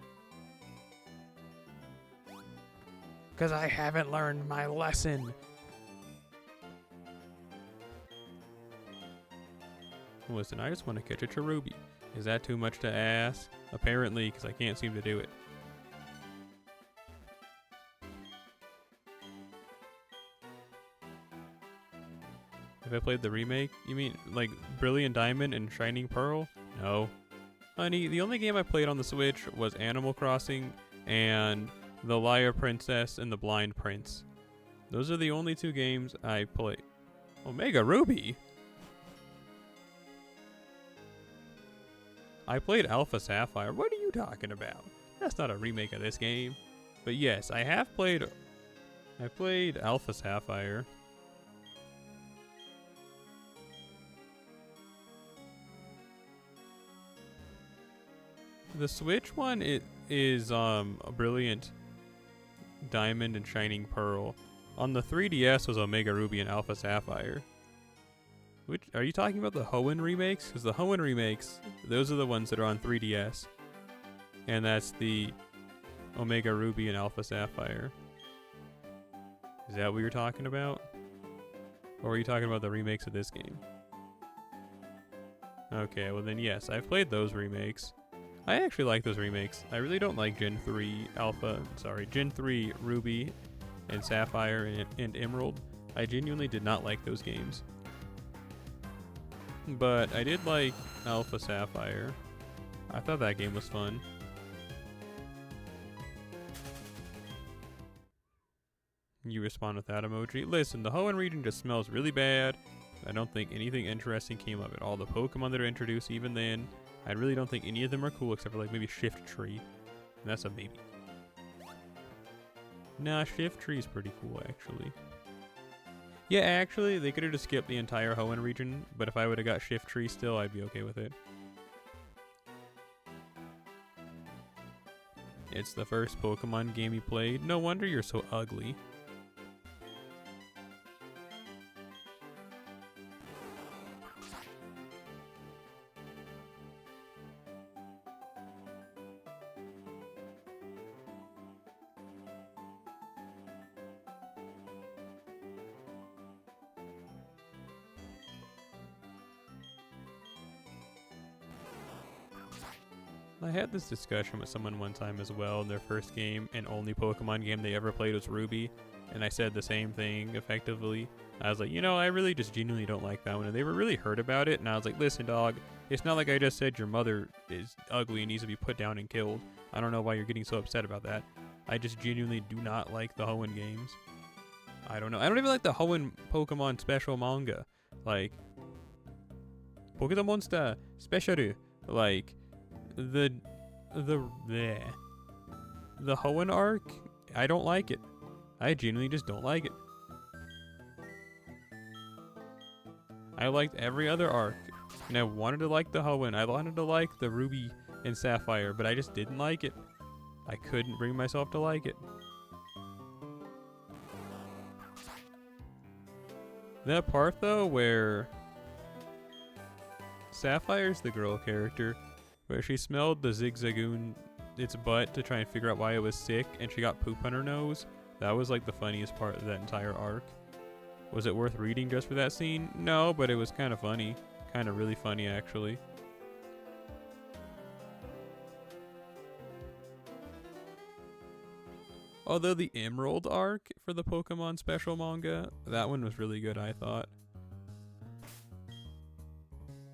'Cause I haven't learned my lesson. Listen, I just want to catch a cherubi. Is that too much to ask? Apparently, because I can't seem to do it. Have I played the remake? You mean like Brilliant Diamond and Shining Pearl? No. Honey, the only game I played on the Switch was Animal Crossing and The Liar Princess and The Blind Prince. Those are the only two games I played. Omega Ruby? I played Alpha Sapphire. What are you talking about? That's not a remake of this game. But yes, I played Alpha Sapphire. The Switch one is a Brilliant Diamond and Shining Pearl. On the 3DS was Omega Ruby and Alpha Sapphire. Which are you talking about, the Hoenn remakes? Because the Hoenn remakes, those are the ones that are on 3DS. And that's the Omega Ruby and Alpha Sapphire. Is that what you're talking about? Or are you talking about the remakes of this game? Okay, well then yes, I've played those remakes. I actually like those remakes. I really don't like Gen 3 Ruby and Sapphire and Emerald. I genuinely did not like those games. But I did like Alpha Sapphire. I thought that game was fun. You respond with that emoji. Listen, the Hoenn region just smells really bad. I don't think anything interesting came of it. All the Pokemon that are introduced, even then, I really don't think any of them are cool except for like maybe Shift Tree. And that's a maybe. Nah, Shift Tree is pretty cool actually. Yeah, actually, they could have just skipped the entire Hoenn region, but if I would have got Shift Tree still, I'd be okay with it. It's the first Pokemon game you played. No wonder you're so ugly. I had this discussion with someone one time as well. Their first game and only Pokemon game they ever played was Ruby. And I said the same thing effectively. I was like, you know, I really just genuinely don't like that one. And they were really hurt about it. And I was like, listen, dog, it's not like I just said your mother is ugly and needs to be put down and killed. I don't know why you're getting so upset about that. I just genuinely do not like the Hoenn games. I don't know. I don't even like the Hoenn Pokemon special manga. Like, Pokemon Monster Special. Like, the Hoenn arc, I don't like it. I genuinely just don't like it. I liked every other arc, and I wanted to like the Hoenn. I wanted to like the Ruby and Sapphire, but I just didn't like it. I couldn't bring myself to like it. That part though, where Sapphire's the girl character, where she smelled the Zigzagoon its butt to try and figure out why it was sick, and she got poop on her nose. That was like the funniest part of that entire arc. Was it worth reading just for that scene? No, but it was kind of funny. Kind of really funny, actually. Although the Emerald arc for the Pokemon special manga, that one was really good, I thought.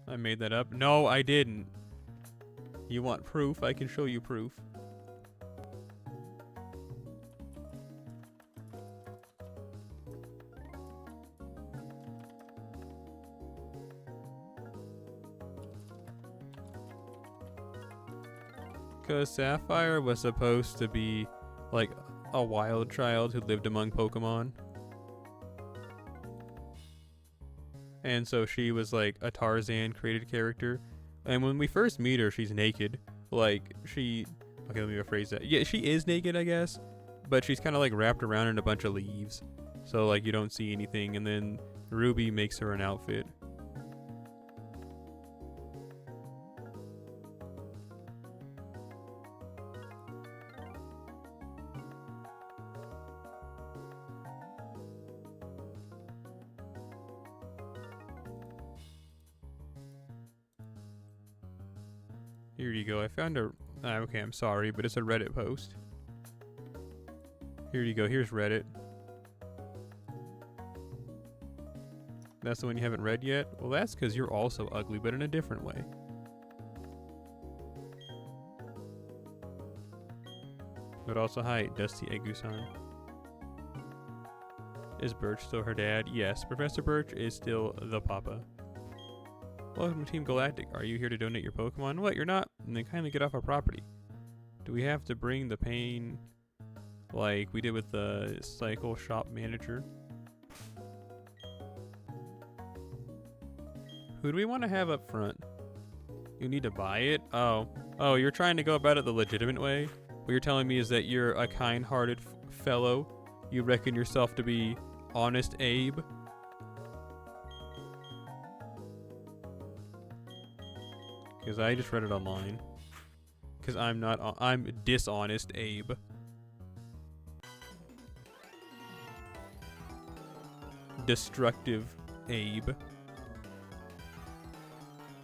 I made that up. No, I didn't. You want proof? I can show you proof. Because Sapphire was supposed to be like a wild child who lived among Pokemon. And so she was like a Tarzan created character. And when we first meet her, she's naked. Like, okay, let me rephrase that. Yeah, she is naked, I guess. But she's kind of like wrapped around in a bunch of leaves. So like you don't see anything. And then Ruby makes her an outfit. Here you go. I found a... okay, I'm sorry, but it's a Reddit post. Here you go. Here's Reddit. That's the one you haven't read yet? Well, that's because you're also ugly, but in a different way. But also, hi, Dusty Egusan. Is Birch still her dad? Yes, Professor Birch is still the papa. Welcome to Team Galactic. Are you here to donate your Pokemon? What, you're not? And then kindly get off our property. Do we have to bring the pain like we did with the cycle shop manager? Who do we want to have up front? You need to buy it? Oh, you're trying to go about it the legitimate way? What you're telling me is that you're a kind-hearted fellow. You reckon yourself to be Honest Abe? Because I just read it online. Because I'm dishonest Abe. Destructive Abe.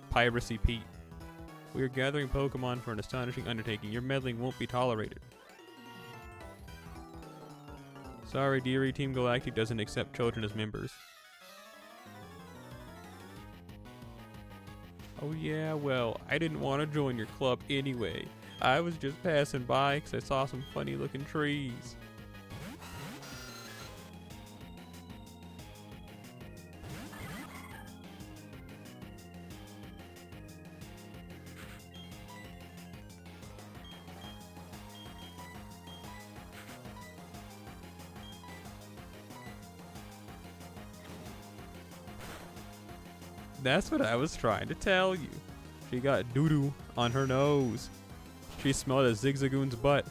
Piracy Pete. We are gathering Pokemon for an astonishing undertaking. Your meddling won't be tolerated. Sorry, dearie, Team Galactic doesn't accept children as members. Oh yeah, well, I didn't want to join your club anyway. I was just passing by because I saw some funny looking trees. That's what I was trying to tell you. She got doo-doo on her nose. She smelled a Zigzagoon's butt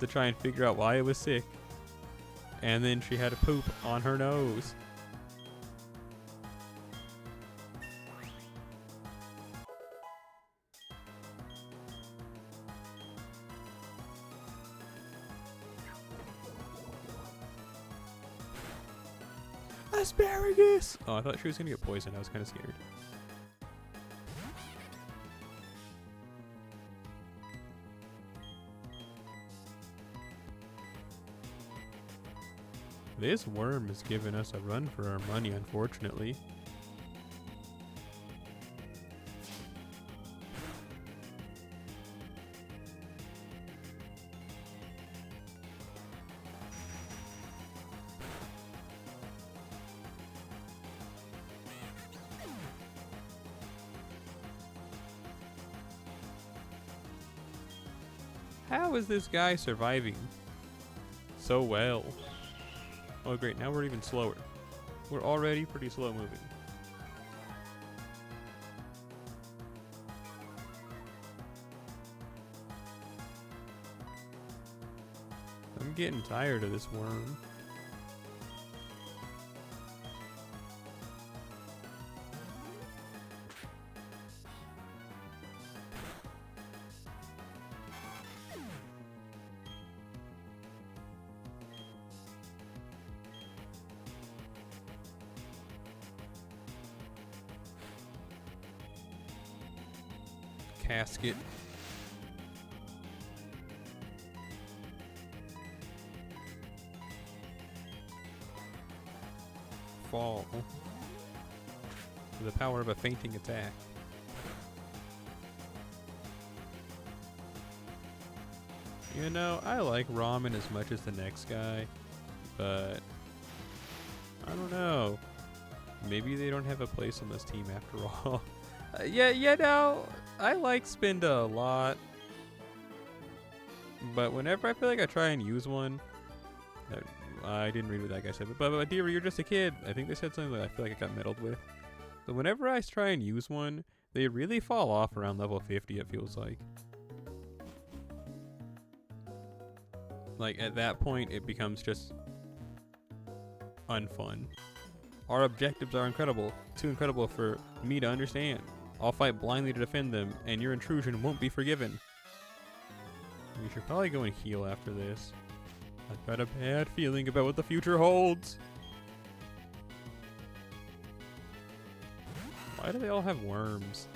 to try and figure out why it was sick. And then she had a poop on her nose. Asparagus! Oh, I thought she was gonna get poisoned. I was kind of scared. This worm is giving us a run for our money, unfortunately. How is this guy surviving so well? Oh great, now we're even slower. We're already pretty slow moving. I'm getting tired of this worm. Casket. Fall. The power of a fainting attack. You know, I like Ramen as much as the next guy, but I don't know. Maybe they don't have a place on this team after all. No, I like Spinda a lot, but whenever I feel like I try and use one, I didn't read what that guy said. But dear, you're just a kid. I think they said something that I feel like I got meddled with. So whenever I try and use one, they really fall off around level 50, it feels like. Like, at that point, it becomes just unfun. Our objectives are incredible. Too incredible for me to understand. I'll fight blindly to defend them, and your intrusion won't be forgiven. We should probably go and heal after this. I've got a bad feeling about what the future holds. Why do they all have worms?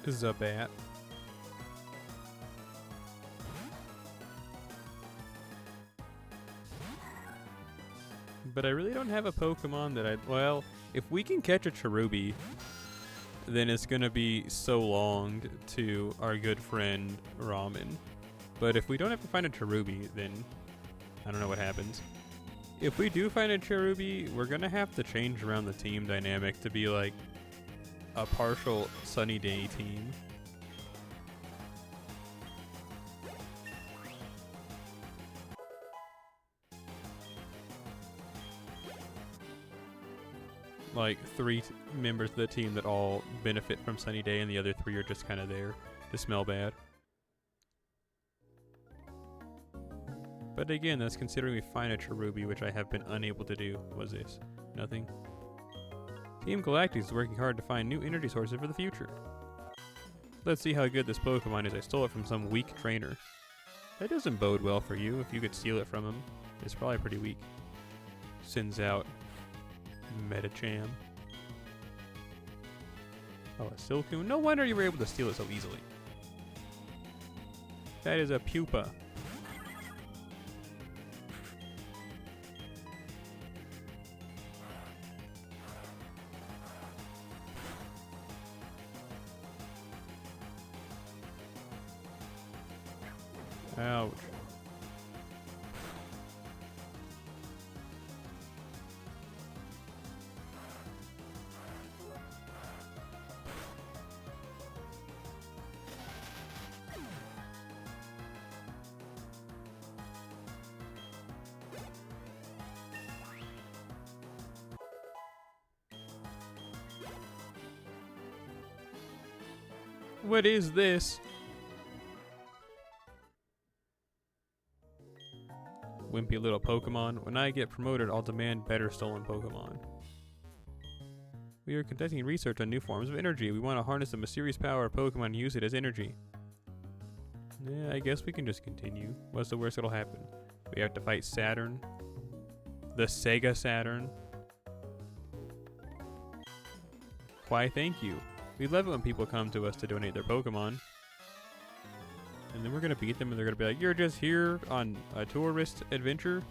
Zubat. But I really don't have a Pokemon that well, if we can catch a Cherubi, then it's gonna be so long to our good friend Ramen. But if we don't have to find a Cherubi, then I don't know what happens. If we do find a Cherubi, we're gonna have to change around the team dynamic to be like a partial sunny day team. Like three members of the team that all benefit from sunny day, and the other three are just kind of there to smell bad. But again, that's considering we find a Cherubi, which I have been unable to do. What's this? Nothing. Team Galactic is working hard to find new energy sources for the future. Let's see how good this Pokemon is. I stole it from some weak trainer. That doesn't bode well for you if you could steal it from him. It's probably pretty weak. Sends out Metacham. Oh, a Silcoon. No wonder you were able to steal it so easily. That is a pupa. Ouch. What is this? Wimpy little Pokemon. When I get promoted, I'll demand better stolen Pokemon. We are conducting research on new forms of energy. We want to harness the mysterious power of Pokemon and use it as energy. Yeah, I guess we can just continue. What's the worst that'll happen? We have to fight Saturn. The Sega Saturn. Why, thank you. We love it when people come to us to donate their Pokemon. And then we're gonna beat them and they're gonna be like, you're just here on a tourist adventure?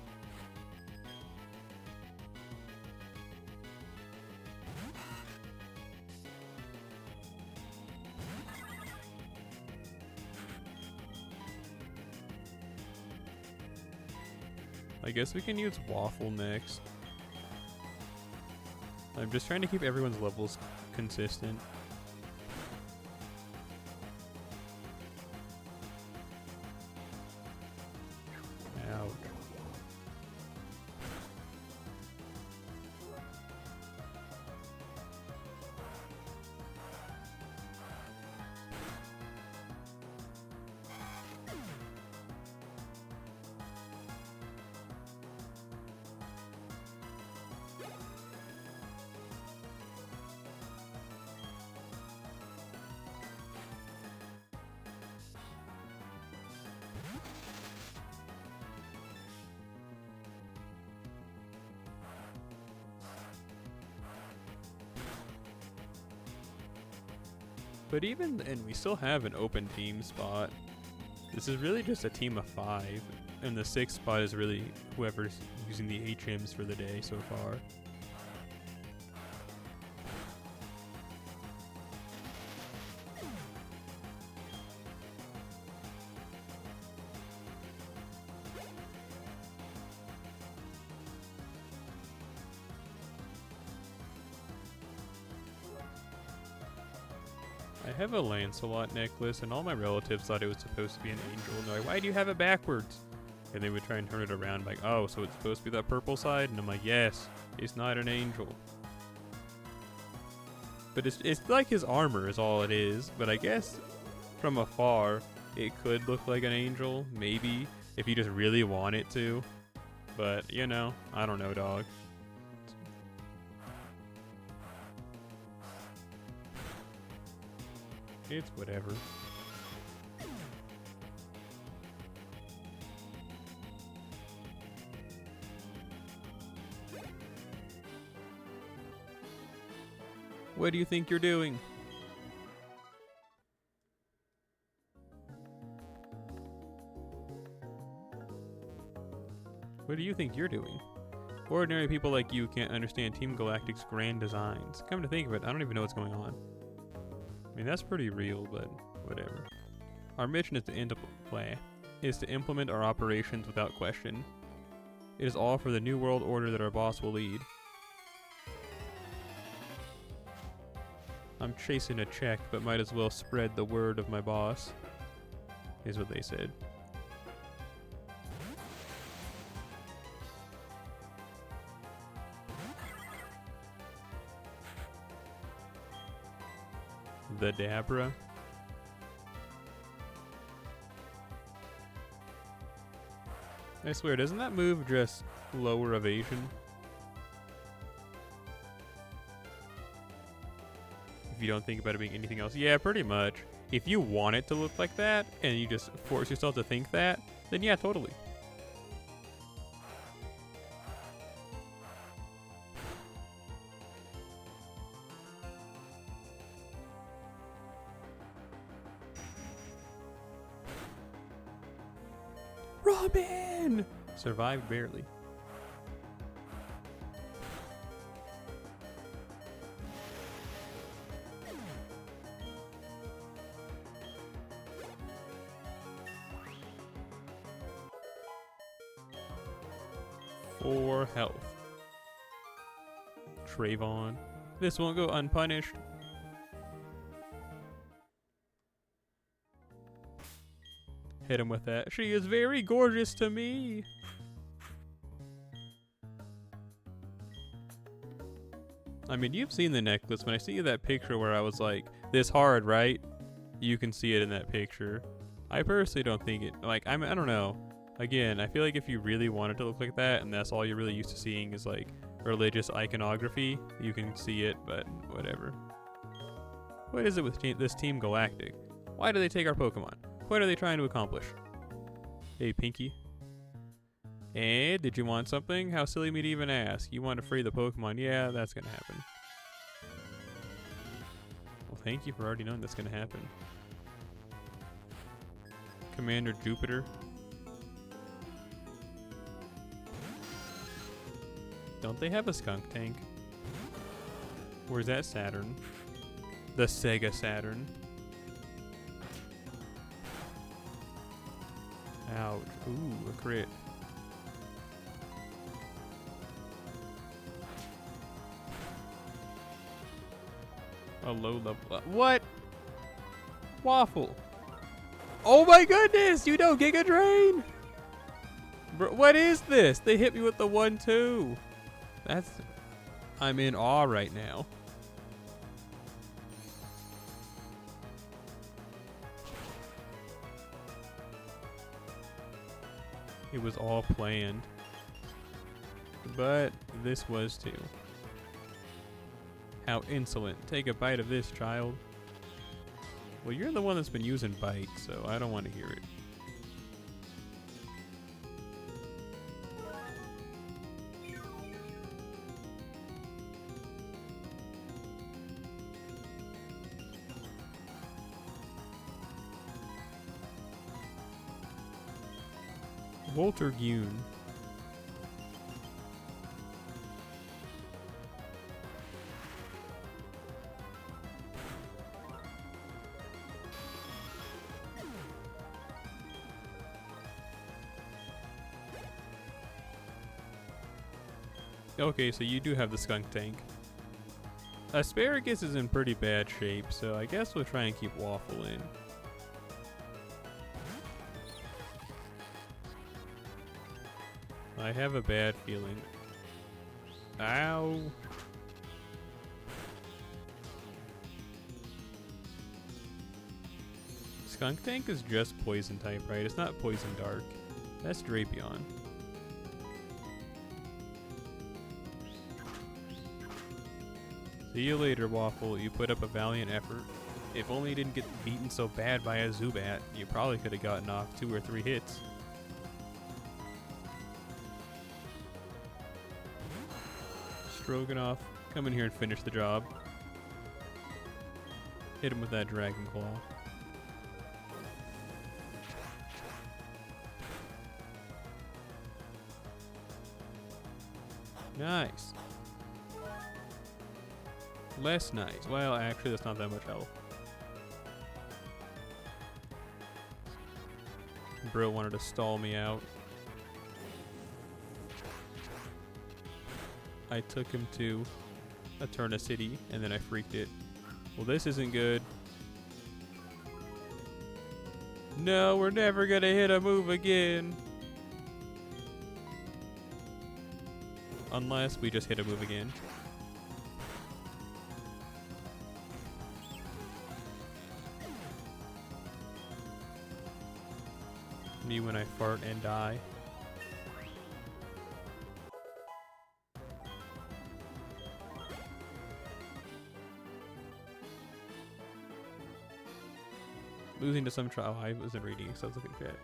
I guess we can use Waffle next. I'm just trying to keep everyone's levels consistent. Ouch. But even, and we still have an open team spot. This is really just a team of 5. And the 6th spot is really whoever's using the HMs for the day so far. I have a Lancelot necklace, and all my relatives thought it was supposed to be an angel. And they're like, why do you have it backwards? And they would try and turn it around, like, oh, so it's supposed to be that purple side? And I'm like, yes, it's not an angel. But it's like his armor is all it is. But I guess from afar, it could look like an angel, maybe, if you just really want it to. But, you know, I don't know, dog. It's whatever. What do you think you're doing? What do you think you're doing? Ordinary people like you can't understand Team Galactic's grand designs. Come to think of it, I don't even know what's going on. I mean, that's pretty real, but whatever. Our mission is to implement our operations without question. It is all for the new world order that our boss will lead. I'm chasing a check, but might as well spread the word of my boss, is what they said. The Dabra. I swear, doesn't that move just lower evasion? If you don't think about it being anything else. Yeah, pretty much. If you want it to look like that, and you just force yourself to think that, then yeah, totally. Robin! Survived barely. For health. Trayvon. This won't go unpunished. Hit him with that. She is very gorgeous to me. I mean, you've seen the necklace. When I see that picture where I was like, this hard, right? You can see it in that picture. I personally don't think it, like, I don't know. Again, I feel like if you really wanted to look like that, and that's all you're really used to seeing is like religious iconography, you can see it, but whatever. What is it with this Team Galactic? Why do they take our Pokemon? What are they trying to accomplish? Hey, Pinky. Eh, did you want something? How silly me to even ask. You want to free the Pokemon. Yeah, that's gonna happen. Well, thank you for already knowing that's gonna happen. Commander Jupiter. Don't they have a skunk tank? Or is that Saturn? The Sega Saturn. Ouch. Ooh, a crit. A low level. What? Waffle. Oh my goodness! You know Giga Drain! Bro, what is this? They hit me with the 1-2. That's... I'm in awe right now. It was all planned. But this was too. How insolent. Take a bite of this, child. Well, you're the one that's been using bite, so I don't want to hear it. Walter Gune. Okay, so you do have the skunk tank. Asparagus is in pretty bad shape, so I guess we'll try and keep Waffle in. I have a bad feeling. Ow! Skunk tank is just poison type, right? It's not poison dark. That's Drapion. See you later, Waffle. You put up a valiant effort. If only you didn't get beaten so bad by a Zubat, you probably could have gotten off 2 or 3 hits. Stroganoff, come in here and finish the job. Hit him with that Dragon Claw. Nice. Less nice. Well, actually, that's not that much health. Bro wanted to stall me out. I took him to Eterna City, and then I freaked it. Well, this isn't good. No, we're never gonna hit a move again. Unless we just hit a move again. Me when I fart and die. Losing to some trial. I wasn't reading, so I was looking at chat.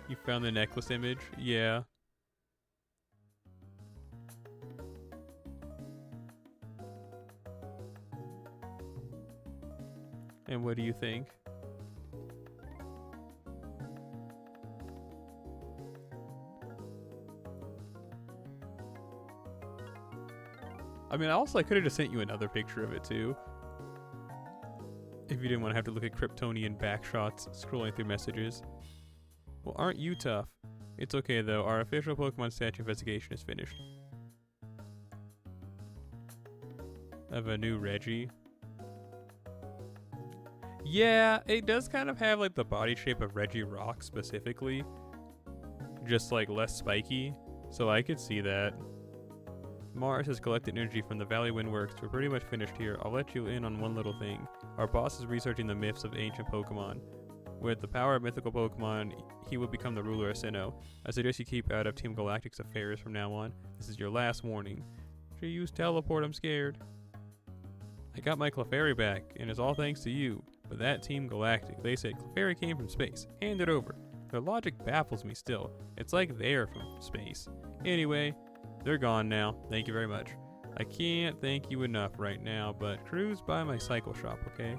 You found the necklace image? Yeah. And what do you think? I mean, I could have just sent you another picture of it too. If you didn't want to have to look at Kryptonian backshots scrolling through messages. Well, aren't you tough? It's okay though, our official Pokemon statue investigation is finished. Of a new Reggie. Yeah, it does kind of have like the body shape of Reggie Rock specifically. Just like less spiky. So I could see that. Mars has collected energy from the Valley Wind Works. We're pretty much finished here. I'll let you in on one little thing. Our boss is researching the myths of ancient Pokemon. With the power of mythical Pokemon, he will become the ruler of Sinnoh. I suggest you keep out of Team Galactic's affairs from now on. This is your last warning. Should you use teleport? I'm scared. I got my Clefairy back, and it's all thanks to you. But that Team Galactic, they said Clefairy came from space. Hand it over. Their logic baffles me still. It's like they're from space. Anyway, they're gone now. Thank you very much. I can't thank you enough right now, but cruise by my cycle shop, okay?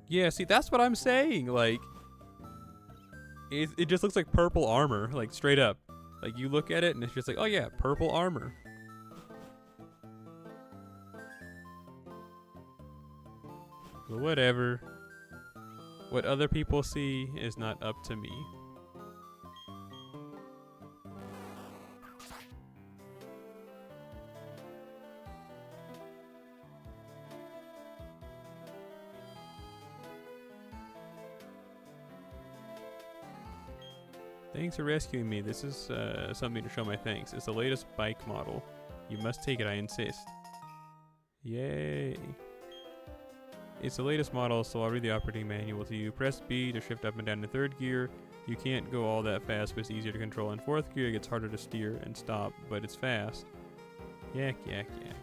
Yeah, see, that's what I'm saying. Like, it just looks like purple armor, like straight up. Like, you look at it and it's just like, oh yeah, purple armor. But whatever. What other people see is not up to me. Thanks for rescuing me. This is something to show my thanks. It's the latest bike model. You must take it, I insist. Yay. It's the latest model, so I'll read the operating manual to you. Press B to shift up and down in third gear. You can't go all that fast, but it's easier to control. In fourth gear, it gets harder to steer and stop, but it's fast. Yak, yak, yak.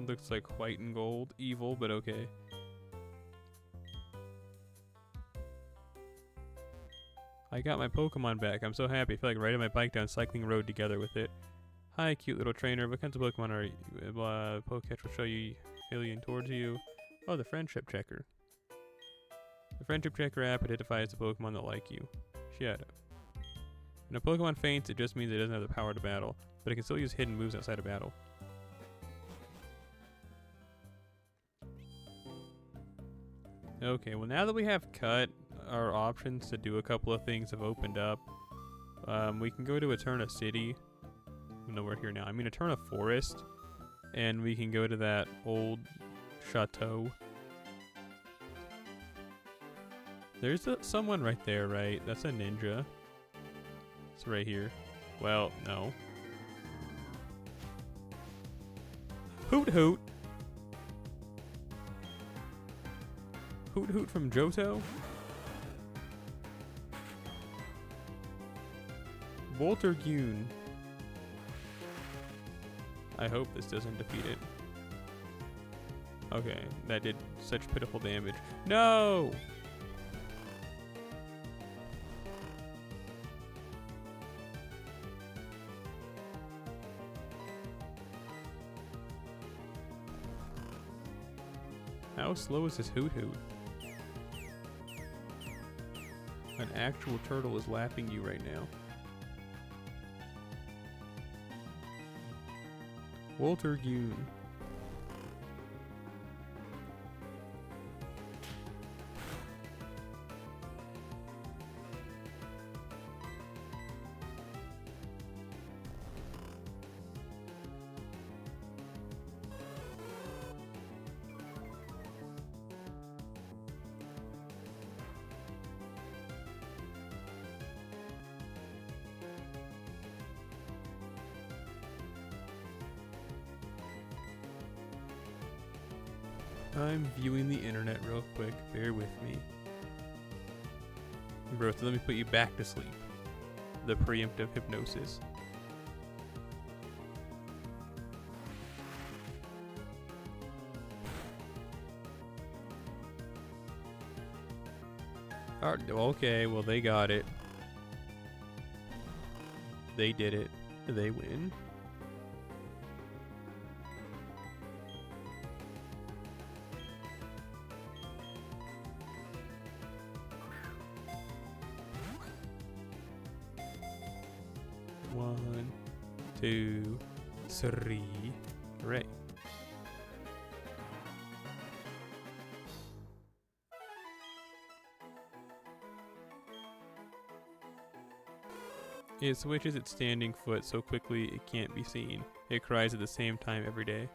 Looks like white and gold. Evil, but okay. I got my Pokemon back. I'm so happy. I feel like riding my bike down Cycling Road together with it. Hi, cute little trainer. What kinds of Pokemon are you? Pokecatch will show you alien towards you. Oh, the friendship checker. The friendship checker app identifies the Pokemon that like you. Shut up. When a Pokemon faints, it just means it doesn't have the power to battle, but it can still use hidden moves outside of battle. Okay, well now that we have cut, our options to do a couple of things have opened up. We can go to Eterna City. No, we're here now. I mean Eterna Forest. And we can go to that old chateau. There's someone right there, right? That's a ninja. It's right here. Well, no. Hoot Hoot! Hoot Hoot from Johto? Walter Gune. I hope this doesn't defeat it. Okay, that did such pitiful damage. No! How slow is this Hoot Hoot? An actual turtle is lapping you right now. Walter Gune. I'm viewing the internet real quick. Bear with me. Bro, so let me put you back to sleep. The preemptive hypnosis. Okay, well they got it. They did it. They win. One, two, three. Hooray. It switches its standing foot so quickly it can't be seen. It cries at the same time every day.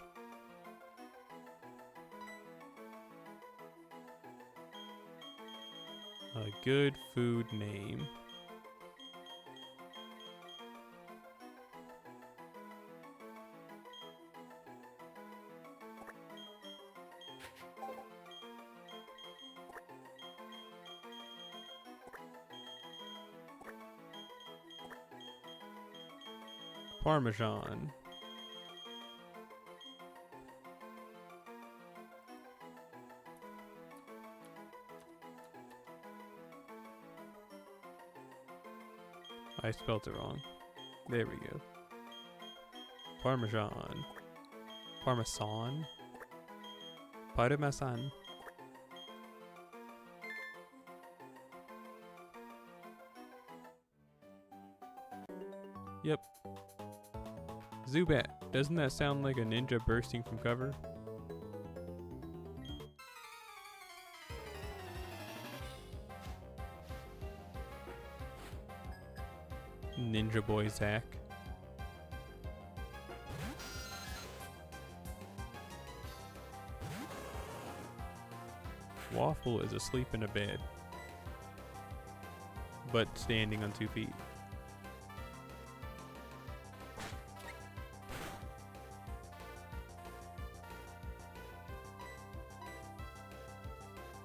A good food name. Parmesan. I spelled it wrong. There we go. Parmesan. Parmesan? Parmesan. Yep. Zubat. Doesn't that sound like a ninja bursting from cover? Ninja Boy Zach. Waffle is asleep in a bed, but standing on 2 feet.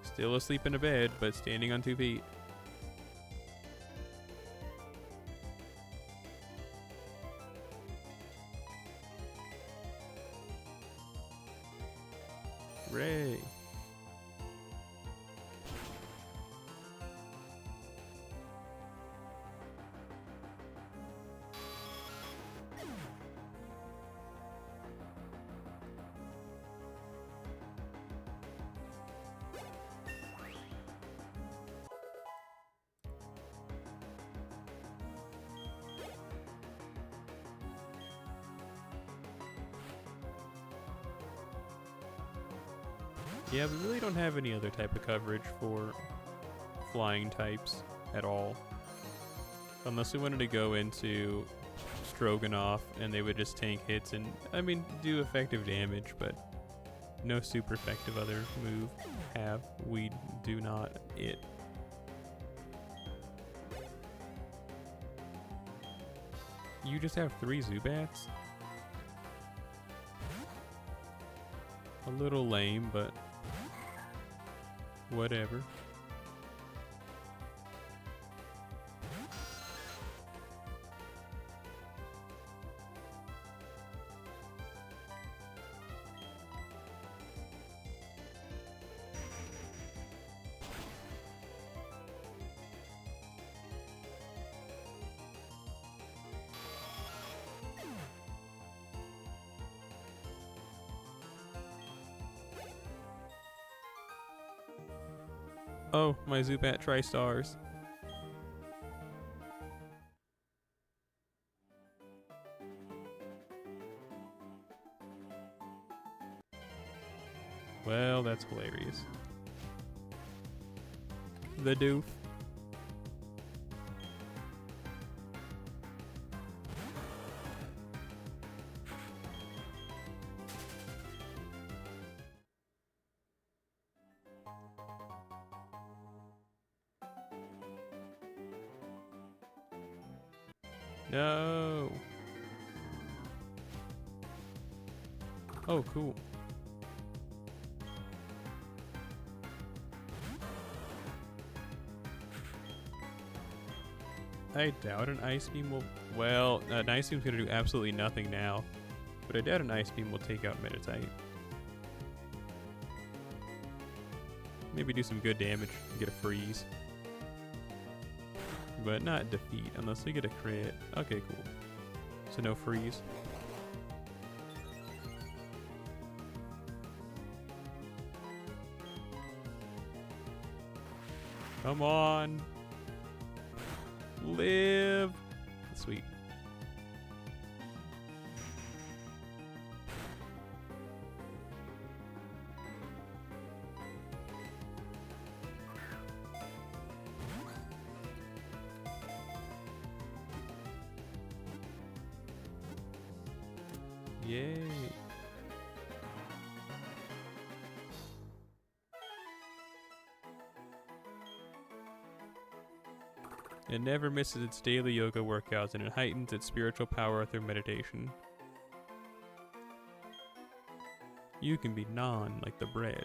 Still asleep in a bed, but standing on 2 feet. Yeah, we really don't have any other type of coverage for flying types at all. Unless we wanted to go into Stroganoff and they would just tank hits and, I mean, do effective damage, but no super effective other move have. We do not it. You just have 3 Zubats? A little lame, but whatever. Oh, my Zubat Tri-Stars. Well, that's hilarious. The doof. No. Oh, cool. I doubt an Ice Beam will... Well, an Ice Beam's gonna do absolutely nothing now. But I doubt an Ice Beam will take out Meditite. Maybe do some good damage and get a freeze. But not defeat, unless we get a crit. Okay, cool. So no freeze. Come on! Live! Sweet. Yay! It never misses its daily yoga workouts and it heightens its spiritual power through meditation. You can be non like the bread.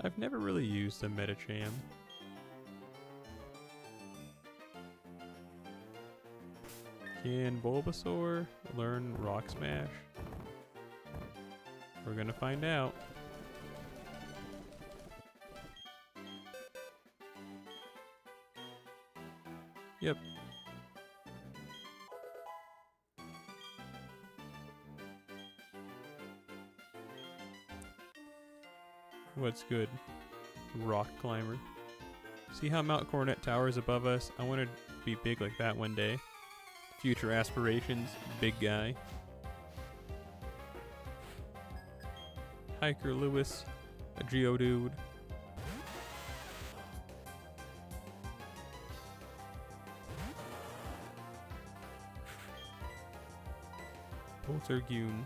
I've never really used a Medicham. Can Bulbasaur learn Rock Smash? We're gonna find out. Yep. What's good? Rock Climber. See how Mount Coronet towers above us? I want to be big like that one day. Future aspirations, big guy. Hiker Lewis, a Geodude. Poltergune.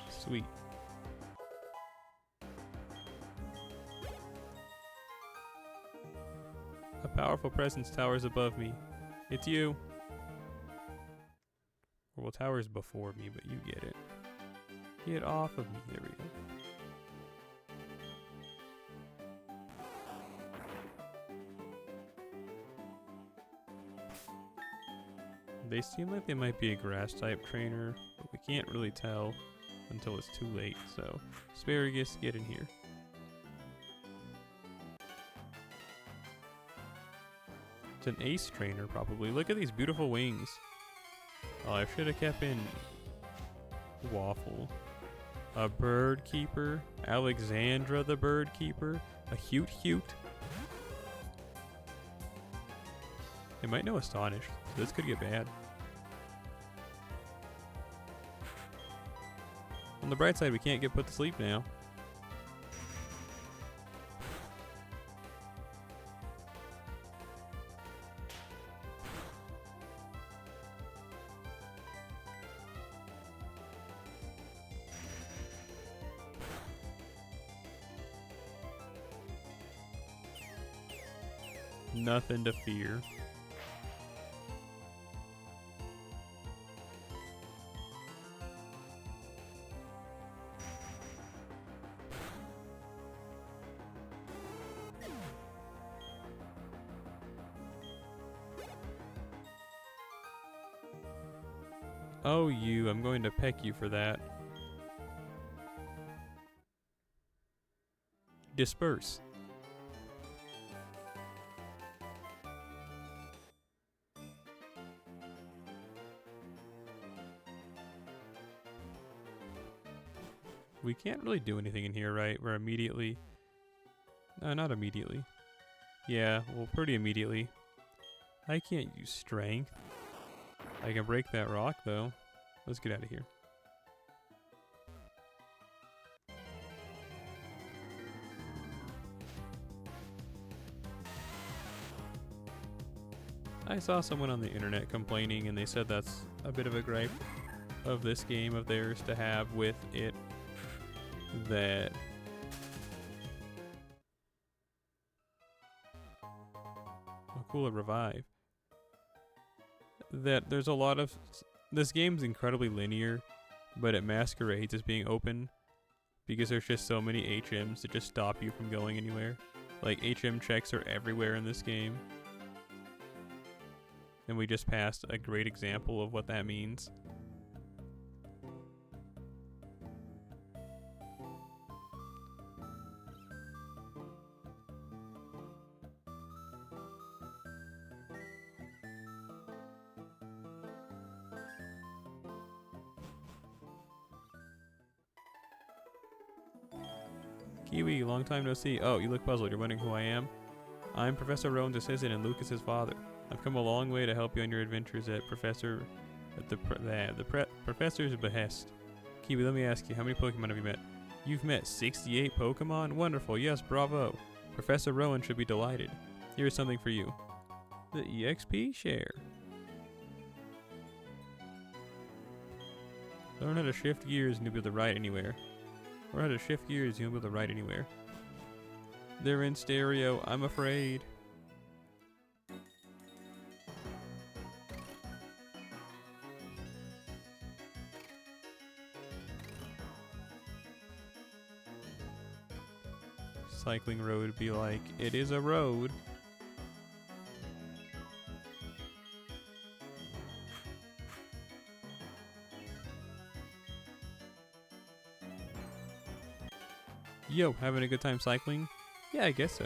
Sweet. A powerful presence towers above me. It's you. Well, towers before me, but you get it. Get off of me. There we go. They seem like they might be a grass type trainer, but we can't really tell until it's too late, so Asparagus, get in here. It's an ace trainer, probably. Look at these beautiful wings. Oh, I should have kept in Waffle. A bird keeper. Alexandra the bird keeper. A Hute. They might know Astonish, so this could get bad. On the bright side, we can't get put to sleep now. Nothing to fear. Oh, you. I'm going to peck you for that. Disperse. We can't really do anything in here, right? We're immediately... No, not immediately. Yeah, well, pretty immediately. I can't use strength. I can break that rock, though. Let's get out of here. I saw someone on the internet complaining, and they said that's a bit of a gripe of this game of theirs to have with it. That... Oh, cool, a revive. That there's a lot of... This game's incredibly linear, but it masquerades as being open because there's just so many HMs that just stop you from going anywhere. Like, HM checks are everywhere in this game. And we just passed a great example of what that means. Kiwi, long time no see. Oh, you look puzzled. You're wondering who I am? I'm Professor Rowan's assistant and Lucas's father. I've come a long way to help you on your adventures at Professor's behest. Kiwi, let me ask you, how many Pokemon have you met? You've met 68 Pokemon? Wonderful, yes, bravo. Professor Rowan should be delighted. Here's something for you. The EXP share. Learn how to shift gears and you'll be able to ride anywhere. Learn how to shift gears and you'll be able to ride anywhere. They're in stereo, I'm afraid. Cycling road would be like, it is a road. Yo, having a good time cycling? Yeah, I guess so.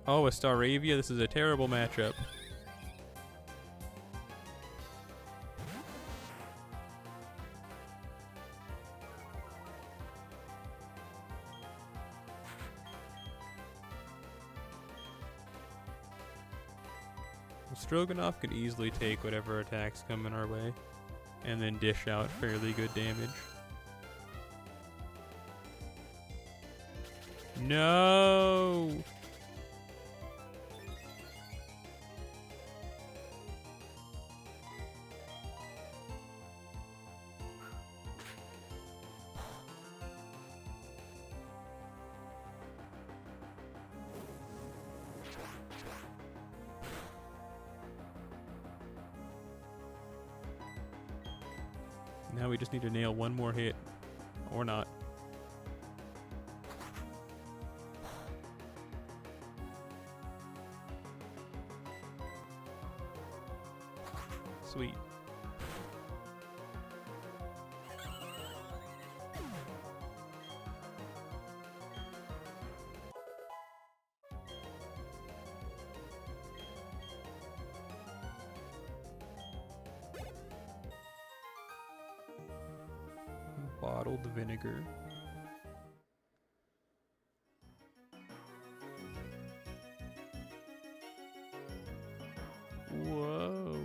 Oh, a Staravia? This is a terrible matchup. Stroganoff could easily take whatever attacks come in our way and then dish out fairly good damage. No! Now we just need to nail one more hit. Or not. Sweet. Bottled vinegar. Whoa.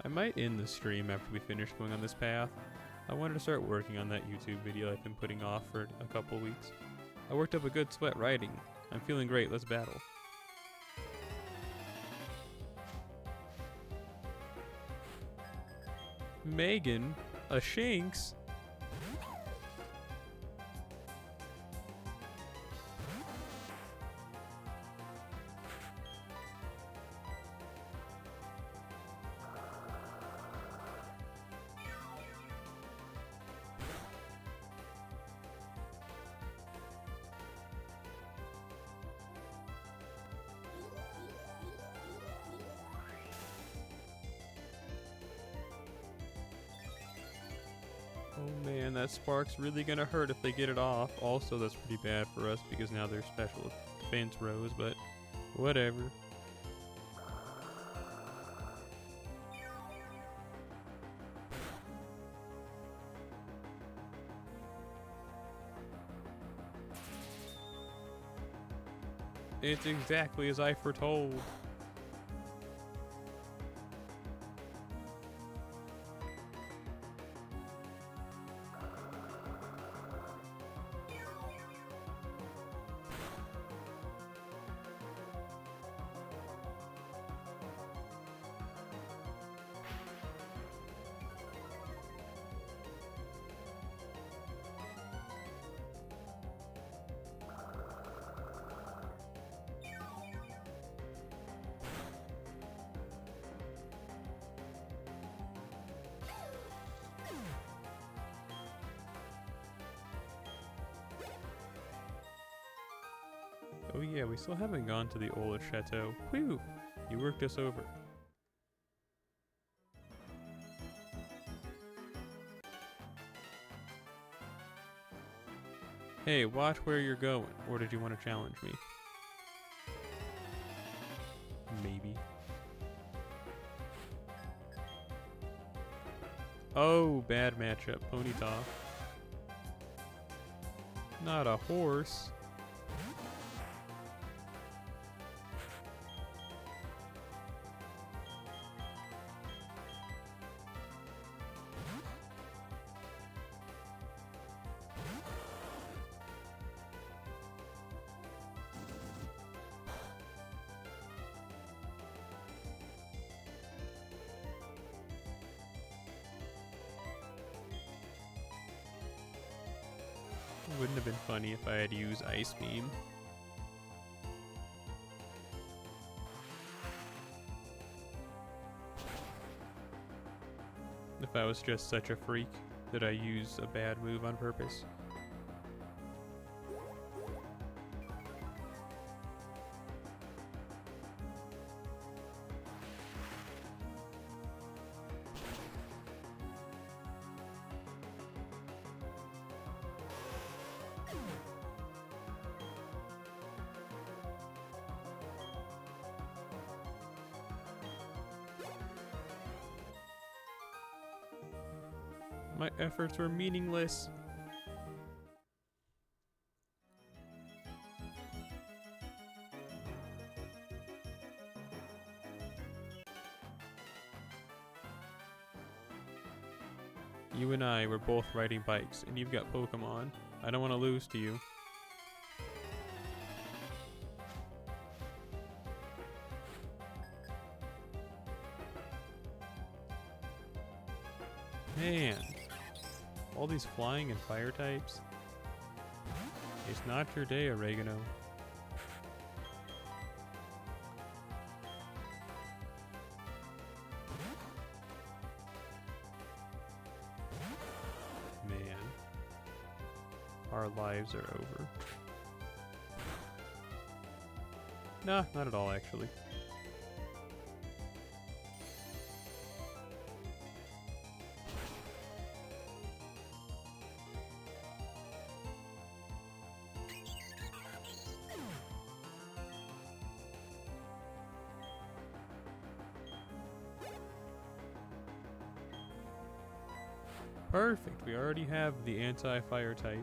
I might end the stream after we finish going on this path. I wanted to start working on that YouTube video I've been putting off for a couple weeks. I worked up a good sweat writing. I'm feeling great, let's battle. Megan, a Shanks? Oh man, that spark's really gonna hurt if they get it off. Also, that's pretty bad for us because now their special defense rose, but whatever. It's exactly as I foretold. Oh yeah, we still haven't gone to the old chateau. Whew! You worked us over. Hey, watch where you're going. Or did you want to challenge me? Maybe. Oh, bad matchup. Ponyta. Not a horse. Wouldn't have been funny if I had used Ice Beam. If I was just such a freak that I use a bad move on purpose. My efforts were meaningless. You and I were both riding bikes, and you've got Pokemon. I don't want to lose to you. Man. All these flying and fire types. It's not your day, Oregano. our lives are over. Nah, not at all actually. Perfect, we already have the anti-fire type.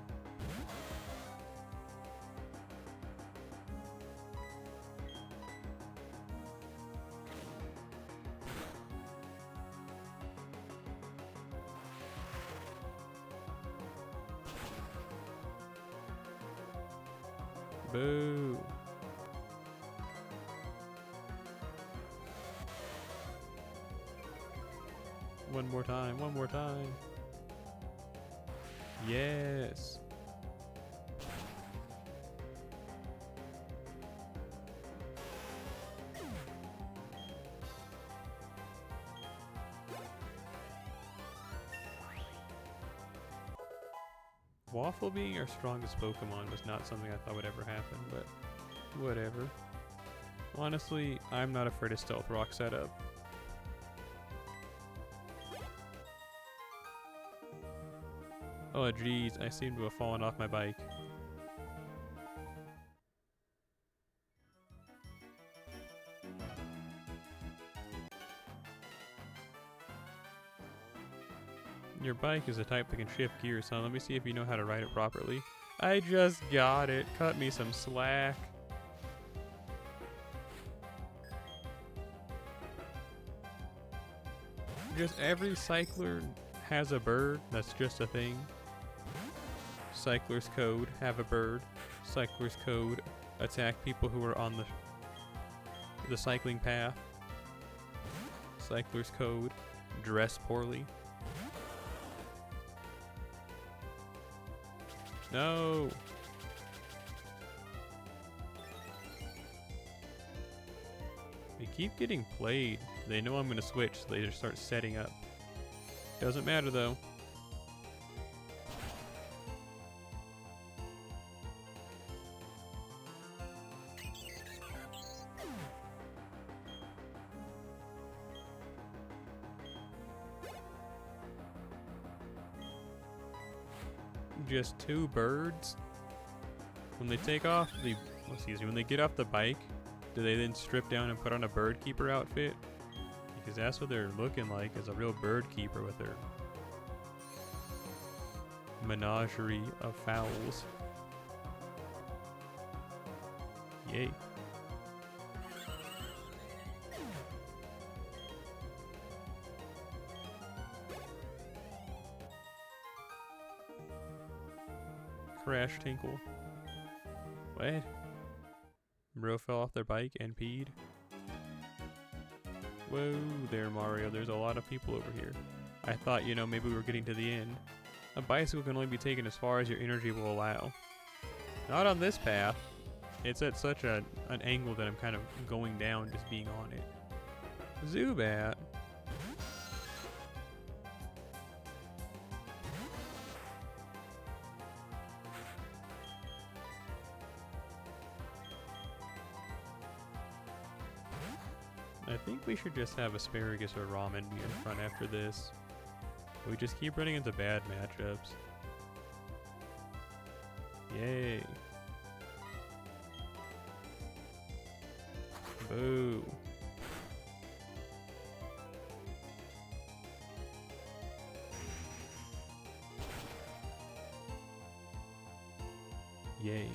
Boo. One more time, one more time. Yes. Waffle being our strongest Pokemon was not something I thought would ever happen, but whatever. Honestly, I'm not afraid of Stealth Rock setup. Oh geez, I seem to have fallen off my bike. Your bike is a type that can shift gears, so let me see if you know how to ride it properly. I just got it. Cut me some slack. Just every cycler has a bird. That's just a thing. Cycler's code, have a bird. Cycler's code, attack people who are on the cycling path. Cycler's code, dress poorly. No! They keep getting played. They know I'm gonna switch, so they just start setting up. Doesn't matter though. Just two birds? When they take off the, when they get off the bike, do they then strip down and put on a bird keeper outfit? Because that's what they're looking like, as a real bird keeper with their menagerie of fowls. Yay. Crash Tinkle. What? Bro fell off their bike and peed? Whoa there, Mario. There's a lot of people over here. I thought, you know, maybe we were getting to the end. A bicycle can only be taken as far as your energy will allow. Not on this path. It's at such an angle that I'm kind of going down just being on it. Zubat. I think we should just have Asparagus or Ramen be in front after this. We just keep running into bad matchups. Yay. Boo. Yay.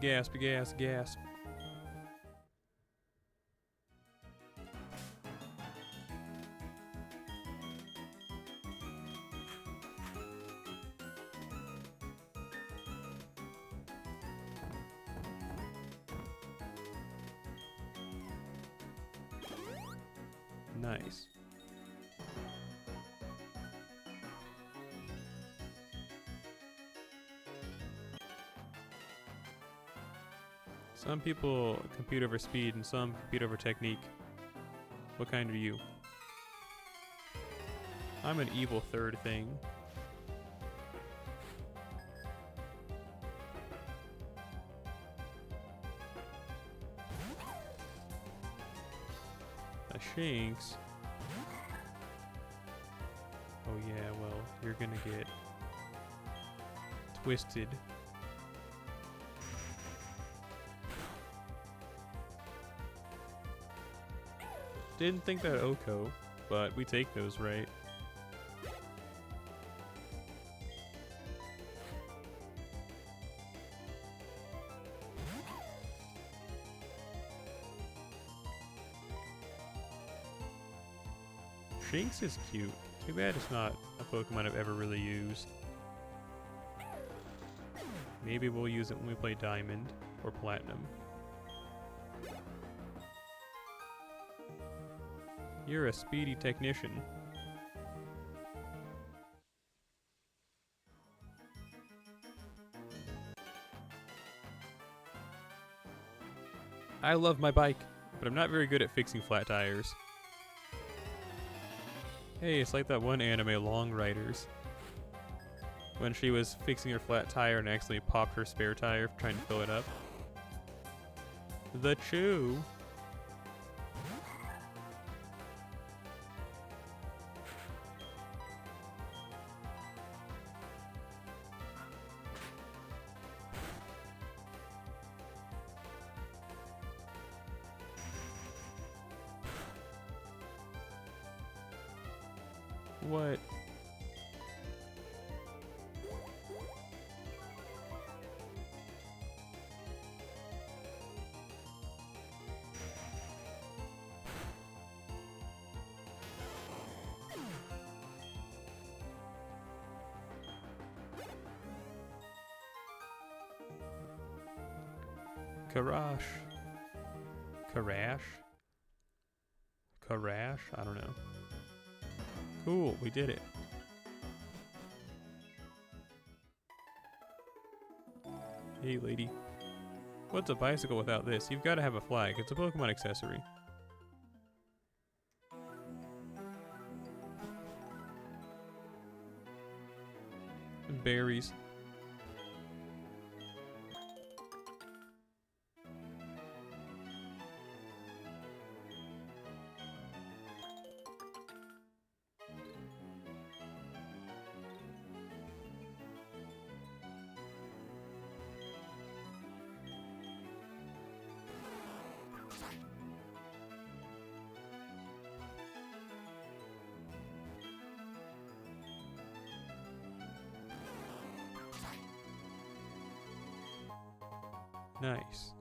Gasp, gasp, gasp. Nice. Some people compete over speed and some compete over technique. What kind are you? I'm an evil third thing. A Shinx. Oh yeah, well, you're gonna get twisted. Didn't think that Oko, but we take those, right? Shinx is cute. Too bad it's not a Pokemon I've ever really used. Maybe we'll use it when we play Diamond or Platinum. You're a speedy technician. I love my bike, but I'm not very good at fixing flat tires. Hey, it's like that one anime, Long Riders. When she was fixing her flat tire and accidentally popped her spare tire trying to fill it up. The Chew. What? Karash. Karash? Karash? I don't know. Cool, we did it. Hey, lady. What's a bicycle without this? You've got to have a flag. It's a Pokemon accessory. And berries. Nice.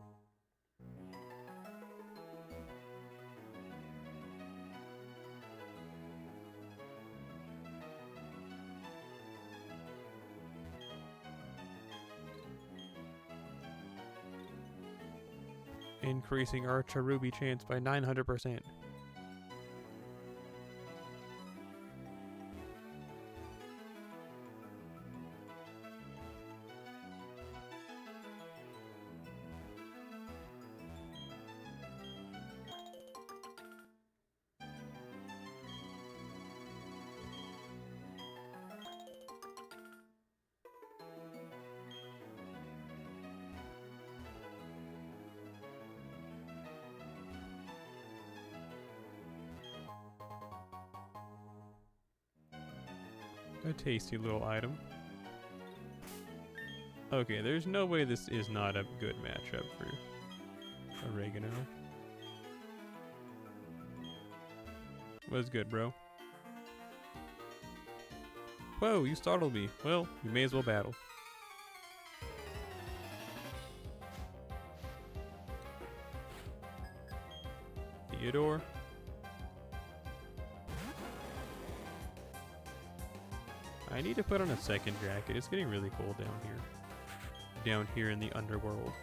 Increasing our Cherubi chance by 900%. A tasty little item. Okay, there's no way this is not a good matchup for oregano. What's good, bro? Whoa, you startled me. Well, we may as well battle. Theodore? I need to put on a second jacket. It's getting really cold down here. Down here in the underworld.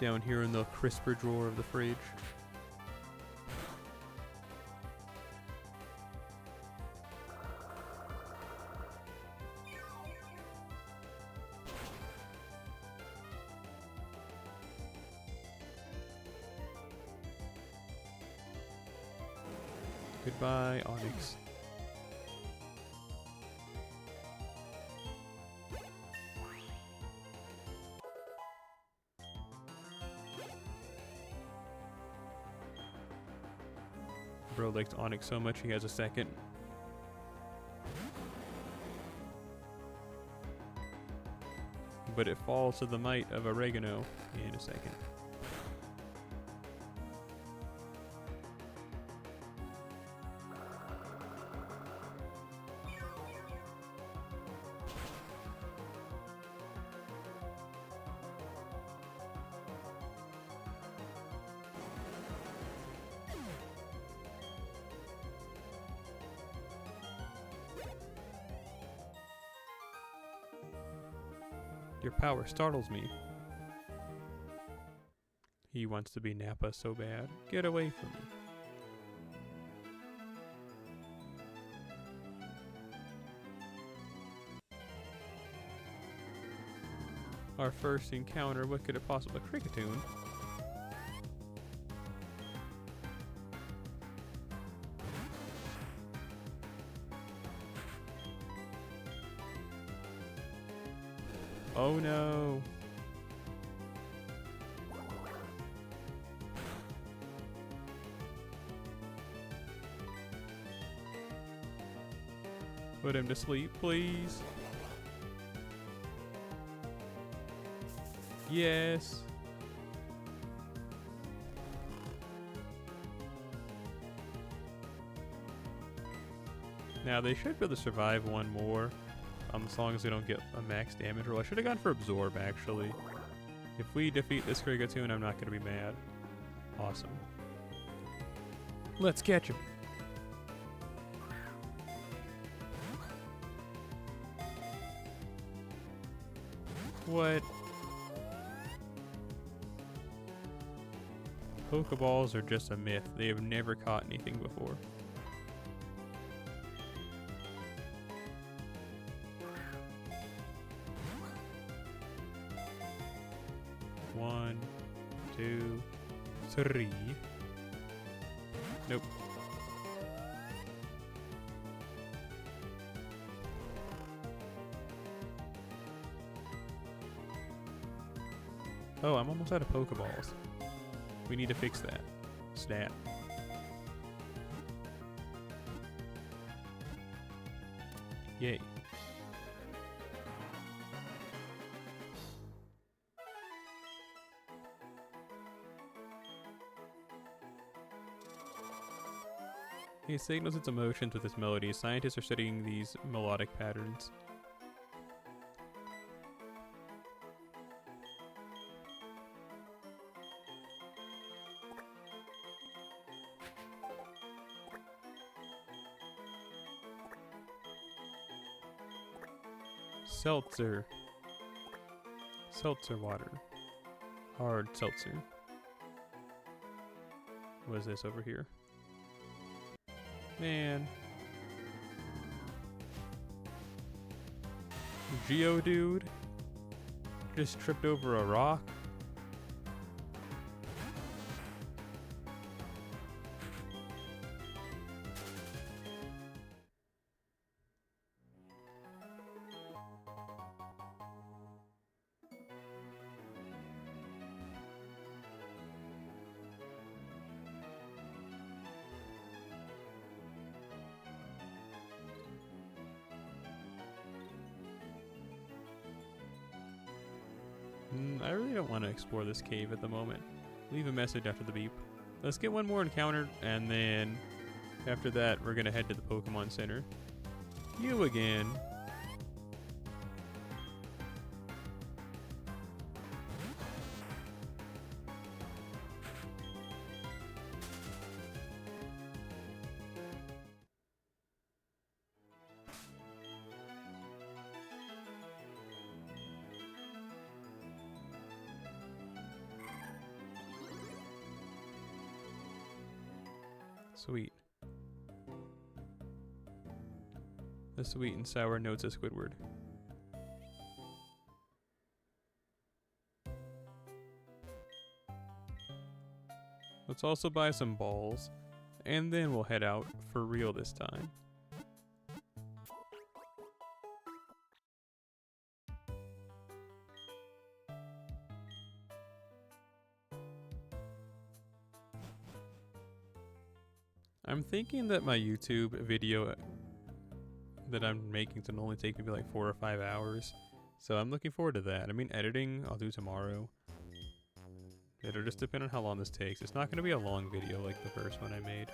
Down here in the crisper drawer of the fridge. Goodbye, Onyx. Bro likes Onyx so much he has a second. But it falls to the might of oregano in a second. Your power startles me. He wants to be Nappa so bad. Get away from me. Our first encounter, what could it possibly... A Kricketune? Oh no. Put him to sleep, please. Yes. Now they should be able to survive one more. As long as they don't get a max damage roll. I should have gone for Absorb, actually. If we defeat this Kricketune, I'm not going to be mad. Awesome. Let's catch him. What? Pokeballs are just a myth. They have never caught anything before. One, two, three. Nope. Oh, I'm almost out of Pokeballs. We need to fix that. Snap. Yay. He signals its emotions with this melody. Scientists are studying these melodic patterns. Seltzer. Seltzer water. Hard seltzer. What is this over here? Man. Geodude just tripped over a rock. I really don't want to explore this cave at the moment. Leave a message after the beep. Let's get one more encounter, and then after that, we're going to head to the Pokemon Center. You again. Sweet. The sweet and sour notes of Squidward. Let's also buy some balls. and then we'll head out for real this time. I'm thinking that my YouTube video that I'm making can only take maybe like 4 or 5 hours. So I'm looking forward to that. I mean, editing, I'll do tomorrow. It'll just depend on how long this takes. It's not going to be a long video like the first one I made.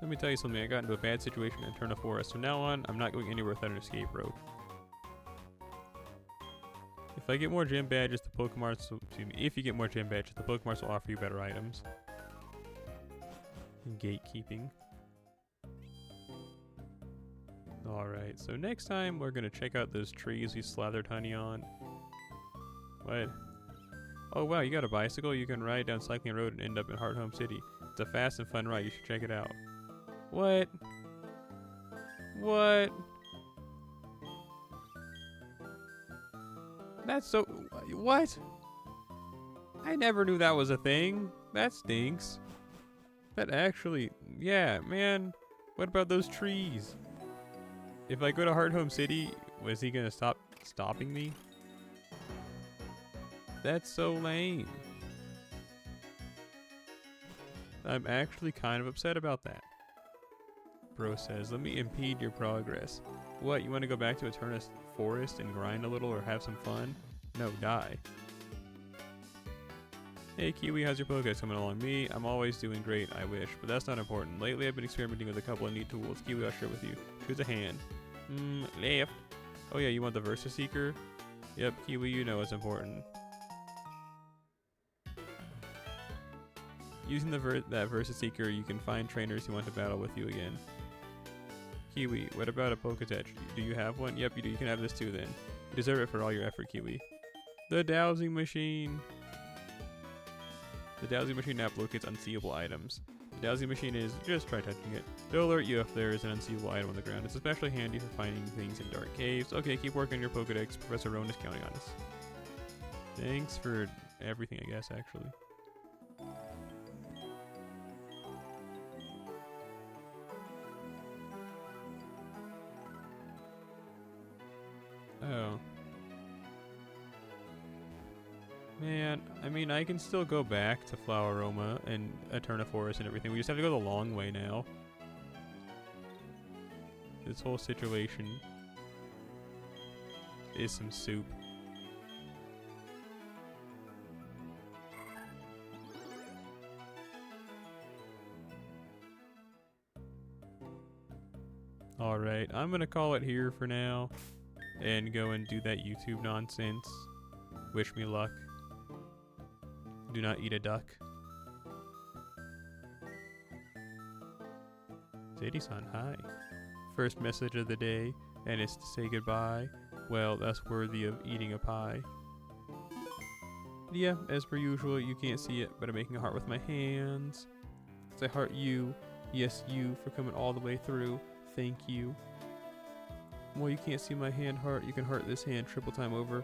Let me tell you something, I got into a bad situation in Turn of Forest. From now on, I'm not going anywhere without an escape rope. If I get more gym badges, the Pokemon, excuse me, if you get more gym badges, the Pokemon will offer you better items. Gatekeeping. Alright, so next time we're gonna check out those trees we slathered honey on. What? Oh wow, you got a bicycle? You can ride down Cycling Road and end up in Heart Home City. It's a fast and fun ride, you should check it out. What? What? That's so... What? I never knew that was a thing. That stinks. That actually... Yeah, man. What about those trees? If I go to Heart Home City, was he gonna stop stopping me? That's so lame. I'm actually kind of upset about that. Bro says, let me impede your progress. What, you want to go back to Eternus Forest and grind a little or have some fun? No, die. Hey Kiwi, how's your Pokedex coming along? Me, I'm always doing great, I wish, but that's not important. Lately I've been experimenting with a couple of neat tools. Kiwi, I'll share with you. Choose a hand. Left. Oh yeah, you want the Versa Seeker? Yep, Kiwi, you know it's important. Using that Versa Seeker, you can find trainers who want to battle with you again. Kiwi, what about a Pokétech? Do you have one? Yep, you do. You can have this too then. You deserve it for all your effort, Kiwi. The Dowsing Machine. The Dowsing Machine app locates unseeable items. The Dowsing Machine is, just try touching it. They'll alert you if there is an unseeable item on the ground. It's especially handy for finding things in dark caves. Okay, keep working on your Pokédex. Professor Rowan is counting on us. Thanks for everything, I guess, actually. Oh. Man, I mean, I can still go back to Floweroma and Eterna Forest and everything. We just have to go the long way now. This whole situation is some soup. Alright, I'm gonna call it here for now. And go and do that YouTube nonsense. Wish me luck. Do not eat a duck. Sadie-san, hi. First message of the day, and it's to say goodbye. Well, that's worthy of eating a pie. Yeah, as per usual, you can't see it, but I'm making a heart with my hands. As I heart you, yes you, for coming all the way through. Thank you. Well, you can't see my hand heart, you can heart this hand triple time over,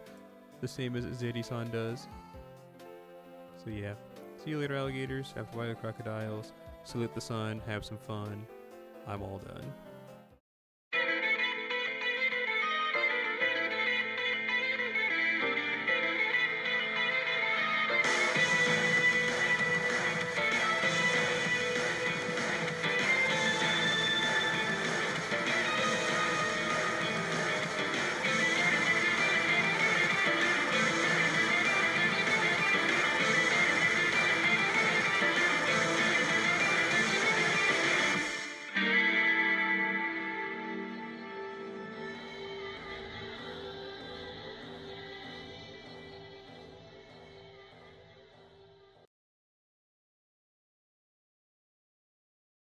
the same as Zadie-san does. So yeah, see you later alligators, have to wild crocodiles, salute the sun, have some fun. I'm all done.